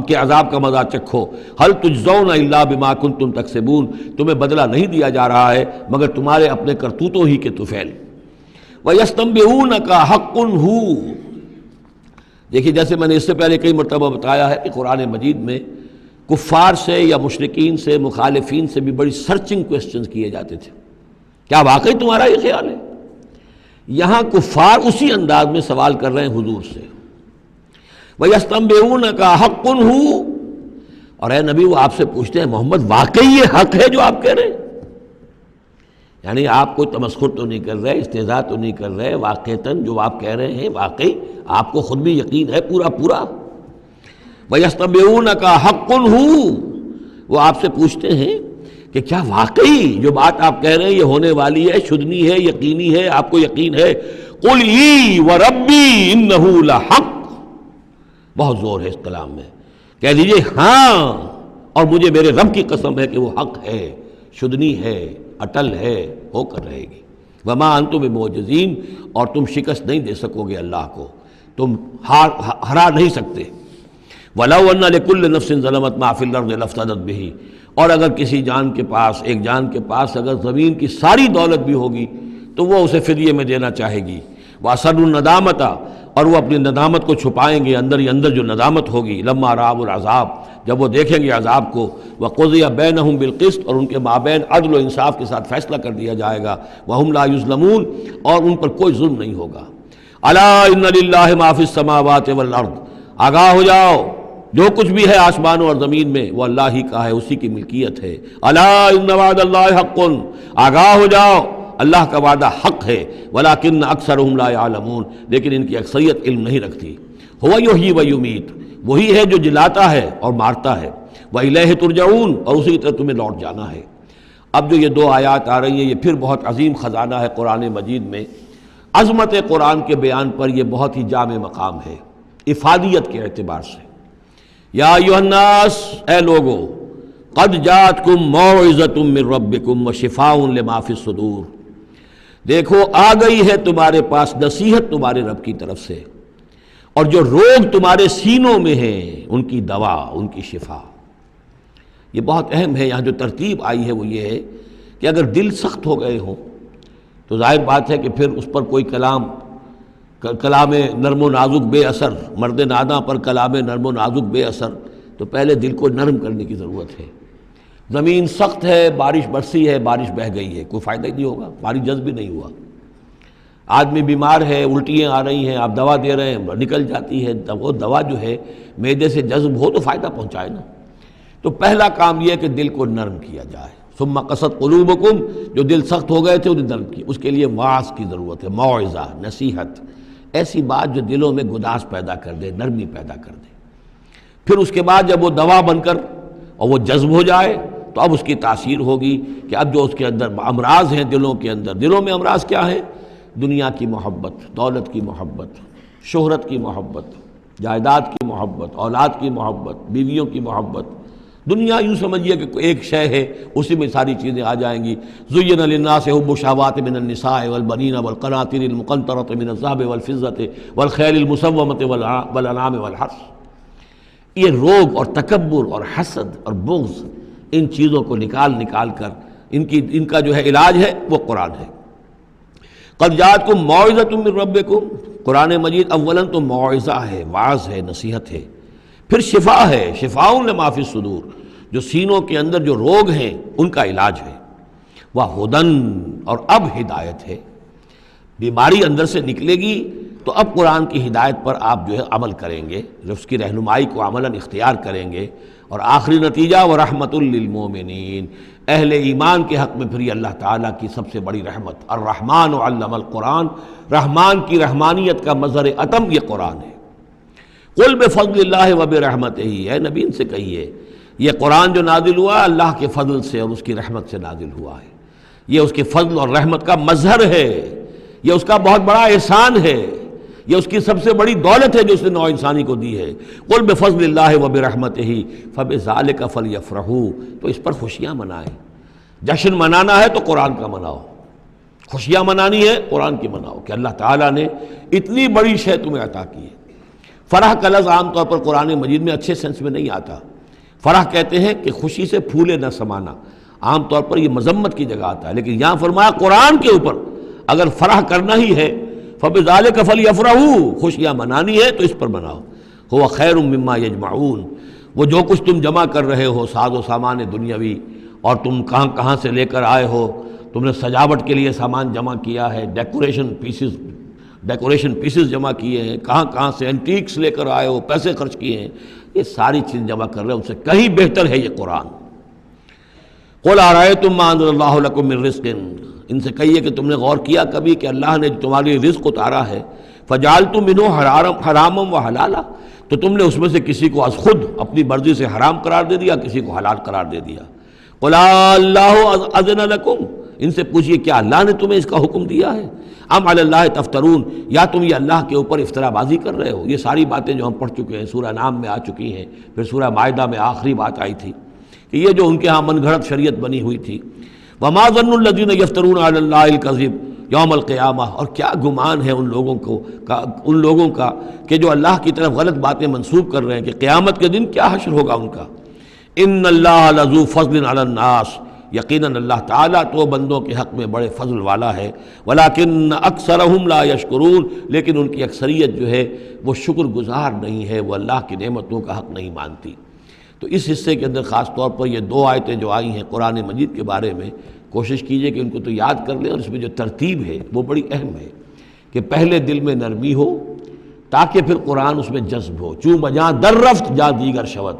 کے عذاب کا مزہ چکھو، هل تجزون الا بما کنتم تکسبون، تمہیں بدلہ نہیں دیا جا رہا ہے مگر تمہارے اپنے کرتوتوں ہی کے طفیل۔ وَيَسْتَنبِئُونَكَ حَقٌّ هُوَ، دیکھیے جیسے میں نے اس سے پہلے کئی مرتبہ بتایا ہے کہ قرآن مجید میں کفار سے یا مشرکین سے، مخالفین سے بھی بڑی سرچنگ کوسچنز کیے جاتے تھے، کیا واقعی تمہارا یہ خیال ہے؟ یہاں کفار اسی انداز میں سوال کر رہے ہیں حضور سے، وَيَسْتَنبِئُونَكَ حَقٌّ هُوَ، اور اے نبی وہ آپ سے پوچھتے ہیں محمد واقعی یہ حق ہے جو آپ کہہ رہے ہیں؟ یعنی آپ کوئی تمسخر تو نہیں کر رہے، استہزاء تو نہیں کر رہے، واقعتاً جو آپ کہہ رہے ہیں واقعی آپ کو خود بھی یقین ہے پورا پورا؟ وَيَسْتَنبِئُونَكَ حَقٌّ هُوَ، وہ آپ سے پوچھتے ہیں کہ کیا واقعی جو بات آپ کہہ رہے ہیں یہ ہونے والی ہے، شدنی ہے، یقینی ہے، آپ کو یقین ہے؟ قُلْ ای وَرَبِّی إِنَّهُ لَحَقٌّ، بہت زور ہے اس کلام میں، کہہ دیجئے ہاں اور مجھے میرے رب کی قسم ہے کہ وہ حق ہے، شدنی ہے، اٹل ہے، ہو کر رہے گی۔ وما انتم بمعجزین، اور تم شکست نہیں دے سکو گے اللہ کو، تم ہرا نہیں سکتے۔ وَلَوْ أَنَّ لِكُلِّ نَفْسٍ ظَلَمَتْ مَا فِي الْأَرْضِ لَافْتَدَتْ بِهِ، اور اگر کسی جان کے پاس، ایک جان کے پاس اگر زمین کی ساری دولت بھی ہوگی تو وہ اسے فدیے میں دینا چاہے گی۔ وَأَسَرُّوا النَّدَامَةَ، اور وہ اپنی ندامت کو چھپائیں گے، اندر ہی اندر جو ندامت ہوگی، لما رأوا العذاب، جب وہ دیکھیں گے عذاب کو، وقضی بینہم بالقسط، اور ان کے مابین عدل و انصاف کے ساتھ فیصلہ کر دیا جائے گا، وہم لا یظلمون، اور ان پر کوئی ظلم نہیں ہوگا۔ الا ان للہ ما فی السماوات والارض، آگاہ ہو جاؤ جو کچھ بھی ہے آسمانوں اور زمین میں وہ اللہ ہی کا ہے، اسی کی ملکیت ہے۔ الا ان وعد اللہ حق، آگاہ ہو جاؤ اللہ کا وعدہ حق ہے، ولکن اکثرهم لا يعلمون، لیکن ان کی اکثریت علم نہیں رکھتی۔ هو یحیی و یمیت، وہی ہے جو جلاتا ہے اور مارتا ہے، وإلیہ ترجعون، اور اسی کی طرف تمہیں لوٹ جانا ہے۔ اب جو یہ دو آیات آ رہی ہیں یہ پھر بہت عظیم خزانہ ہے قرآن مجید میں، عظمت قرآن کے بیان پر یہ بہت ہی جامع مقام ہے افادیت کے اعتبار سے۔ یا ایھا الناس، اے لوگو، قد جاءتکم موعظۃ من ربکم وشفاء لما فی الصدور، دیکھو آ گئی ہے تمہارے پاس نصیحت تمہارے رب کی طرف سے، اور جو روگ تمہارے سینوں میں ہیں ان کی دوا، ان کی شفا۔ یہ بہت اہم ہے، یہاں جو ترتیب آئی ہے وہ یہ ہے کہ اگر دل سخت ہو گئے ہوں تو ظاہر بات ہے کہ پھر اس پر کوئی کلام نرم و نازک بے اثر، مرد ناداں پر کلام نرم و نازک بے اثر، تو پہلے دل کو نرم کرنے کی ضرورت ہے۔ زمین سخت ہے، بارش برسی ہے، بارش بہہ گئی ہے، کوئی فائدہ ہی نہیں ہوگا، بارش جذب بھی نہیں ہوا۔ آدمی بیمار ہے، الٹیاں آ رہی ہیں، آپ دوا دے رہے ہیں، نکل جاتی ہے، وہ دوا جو ہے معدے سے جذب ہو تو فائدہ پہنچائے نا۔ تو پہلا کام یہ ہے کہ دل کو نرم کیا جائے۔ ثم قست قلوبکم، جو دل سخت ہو گئے تھے انہیں نرم کیا، اس کے لیے واعظ کی ضرورت ہے، موعظہ، نصیحت، ایسی بات جو دلوں میں گداز پیدا کر دے، نرمی پیدا کر دے۔ پھر اس کے بعد جب وہ دوا بن کر اور وہ جذب ہو جائے تو اب اس کی تاثیر ہوگی کہ اب جو اس کے اندر امراض ہیں دلوں کے اندر، دلوں میں امراض کیا ہیں؟ دنیا کی محبت، دولت کی محبت، شہرت کی محبت، جائیداد کی محبت، اولاد کی محبت، بیویوں کی محبت، دنیا یوں سمجھیے کہ ایک شے ہے، اسی میں ساری چیزیں آ جائیں گی۔ زُيِّنَ لِلنَّاسِ حُبُّ الشَّهَوَاتِ مِنَ النِّسَاءِ وَالْبَنِينَ وَالْقَنَاطِيرِ الْمُقَنطَرَةِ مِنَ الذَّهَبِ وَالْفِضَّةِ وَالْخَيْلِ الْمُسَوَّمَةِ وَالْأَنْعَامِ وَالْحَرْثِ، یہ روب اور تکبر اور حسد اور بغض، ان چیزوں کو نکال کر ان کا جو ہے علاج ہے وہ قرآن ہے۔ قد جاءتکم موعظۃ من ربکم، قرآن مجید اولاً تو موعظہ ہے، واعظ ہے، نصیحت ہے، پھر شفا ہے، شفاء لما فی الصدور، جو سینوں کے اندر جو روگ ہیں ان کا علاج ہے، وہدن، اور اب ہدایت ہے۔ بیماری اندر سے نکلے گی تو اب قرآن کی ہدایت پر آپ جو ہے عمل کریں گے، اس کی رہنمائی کو عملاً اختیار کریں گے، اور آخری نتیجہ ورحمۃ للمومنین، اہل ایمان کے حق میں پھر یہ اللہ تعالیٰ کی سب سے بڑی رحمت، الرحمن علم القرآن، رحمان کی رحمانیت کا مظہر اتم یہ قرآن ہے۔ قل بفضل اللہ وبرحمتہ، اے نبی ان سے کہیے یہ قرآن جو نازل ہوا اللہ کے فضل سے اور اس کی رحمت سے نازل ہوا ہے، یہ اس کے فضل اور رحمت کا مظہر ہے، یہ اس کا بہت بڑا احسان ہے، یہ اس کی سب سے بڑی دولت ہے جو اس نے نوع انسانی کو دی ہے۔ قل بفضل اللہ وبرحمتہ فبذلک فلیفرحوا، تو اس پر خوشیاں منائیں۔ جشن منانا ہے تو قرآن کا مناؤ، خوشیاں منانی ہے قرآن کی مناؤ کہ اللہ تعالیٰ نے اتنی بڑی شے تمہیں عطا کی ہے۔ فرح کا لفظ عام طور پر قرآن مجید میں اچھے سینس میں نہیں آتا۔ فرح کہتے ہیں کہ خوشی سے پھولے نہ سمانا، عام طور پر یہ مذمت کی جگہ آتا ہے، لیکن یہاں فرمایا قرآن کے اوپر اگر فرح کرنا ہی ہے فَبِذَلِكَ فَلْيَفْرَحُوا، خوشیاں منانی ہے تو اس پر مناؤ۔ هُوَ خَيْرٌ مِّمَّا يَجْمَعُونَ، وہ جو کچھ تم جمع کر رہے ہو ساز و سامان دنیاوی، اور تم کہاں سے لے کر آئے ہو، تم نے سجاوٹ کے لیے سامان جمع کیا ہے، ڈیکوریشن پیسز جمع کیے ہیں، کہاں سے اینٹیکس لے کر آئے ہو، پیسے خرچ کیے ہیں، یہ ساری چیز جمع کر رہے ہیں، ان سے کہیں بہتر ہے یہ قرآن۔ قُلْ أَرَأَيْتُم مَّا أَنزَلَ اللَّهُ لَكُم مِّن رِّزْقٍ، ان سے کہیے کہ تم نے غور کیا کبھی کہ اللہ نے تمہارے لیے رزق اتارا ہے، فَجَعَلْتُم مِّنْهُ حَرَامًا وَحَلَالًا، تو تم نے اس میں سے کسی کو از خود اپنی مرضی سے حرام قرار دے دیا، کسی کو حلال قرار دے دیا۔ قُلْ اللَّهُ أَذِنَ لَكُمْ، ان سے پوچھئے کیا اللہ نے تمہیں اس کا حکم دیا ہے؟ ام علی اللہ تفترون، یا تم یہ اللہ کے اوپر افترا بازی کر رہے ہو؟ یہ ساری باتیں جو ہم پڑھ چکے ہیں سورہ نام میں آ چکی ہیں، پھر سورہ مائدہ میں آخری بات آئی تھی کہ یہ جو ان کے ہاں من گھڑت شریعت بنی ہوئی تھی۔ وما ظن الذین یفترون علی اللہ الکذب یوم القیامہ، اور کیا گمان ہے ان لوگوں کا کہ جو اللہ کی طرف غلط باتیں منسوب کر رہے ہیں کہ قیامت کے دن کیا حشر ہوگا ان کا۔ ان اللہ لذو فضل علی الناس، یقیناً اللہ تعالیٰ تو بندوں کے حق میں بڑے فضل والا ہے، ولیکن اکثرہم لا یشکرون، لیکن ان کی اکثریت جو ہے وہ شکر گزار نہیں ہے، وہ اللہ کی نعمتوں کا حق نہیں مانتی۔ تو اس حصے کے اندر خاص طور پر یہ دو آیتیں جو آئی ہیں قرآن مجید کے بارے میں، کوشش کیجئے کہ ان کو تو یاد کر لیں، اور اس میں جو ترتیب ہے وہ بڑی اہم ہے کہ پہلے دل میں نرمی ہو تاکہ پھر قرآن اس میں جذب ہو۔ چوں بجاں در رفت جا دیگر شود،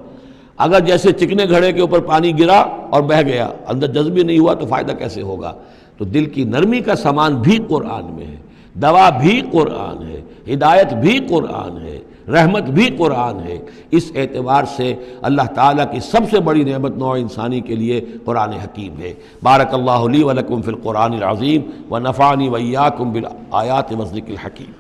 اگر جیسے چکنے گھڑے کے اوپر پانی گرا اور بہہ گیا، اندر جذب بھی نہیں ہوا تو فائدہ کیسے ہوگا؟ تو دل کی نرمی کا سامان بھی قرآن میں ہے، دوا بھی قرآن ہے، ہدایت بھی قرآن ہے، رحمت بھی قرآن ہے۔ اس اعتبار سے اللہ تعالیٰ کی سب سے بڑی نعمت نوع انسانی کے لیے قرآن حکیم ہے۔ بارک اللہ لی و لکم فی القرآن العظیم ونفعنی وإیاکم بالآیات والذکر الحکیم۔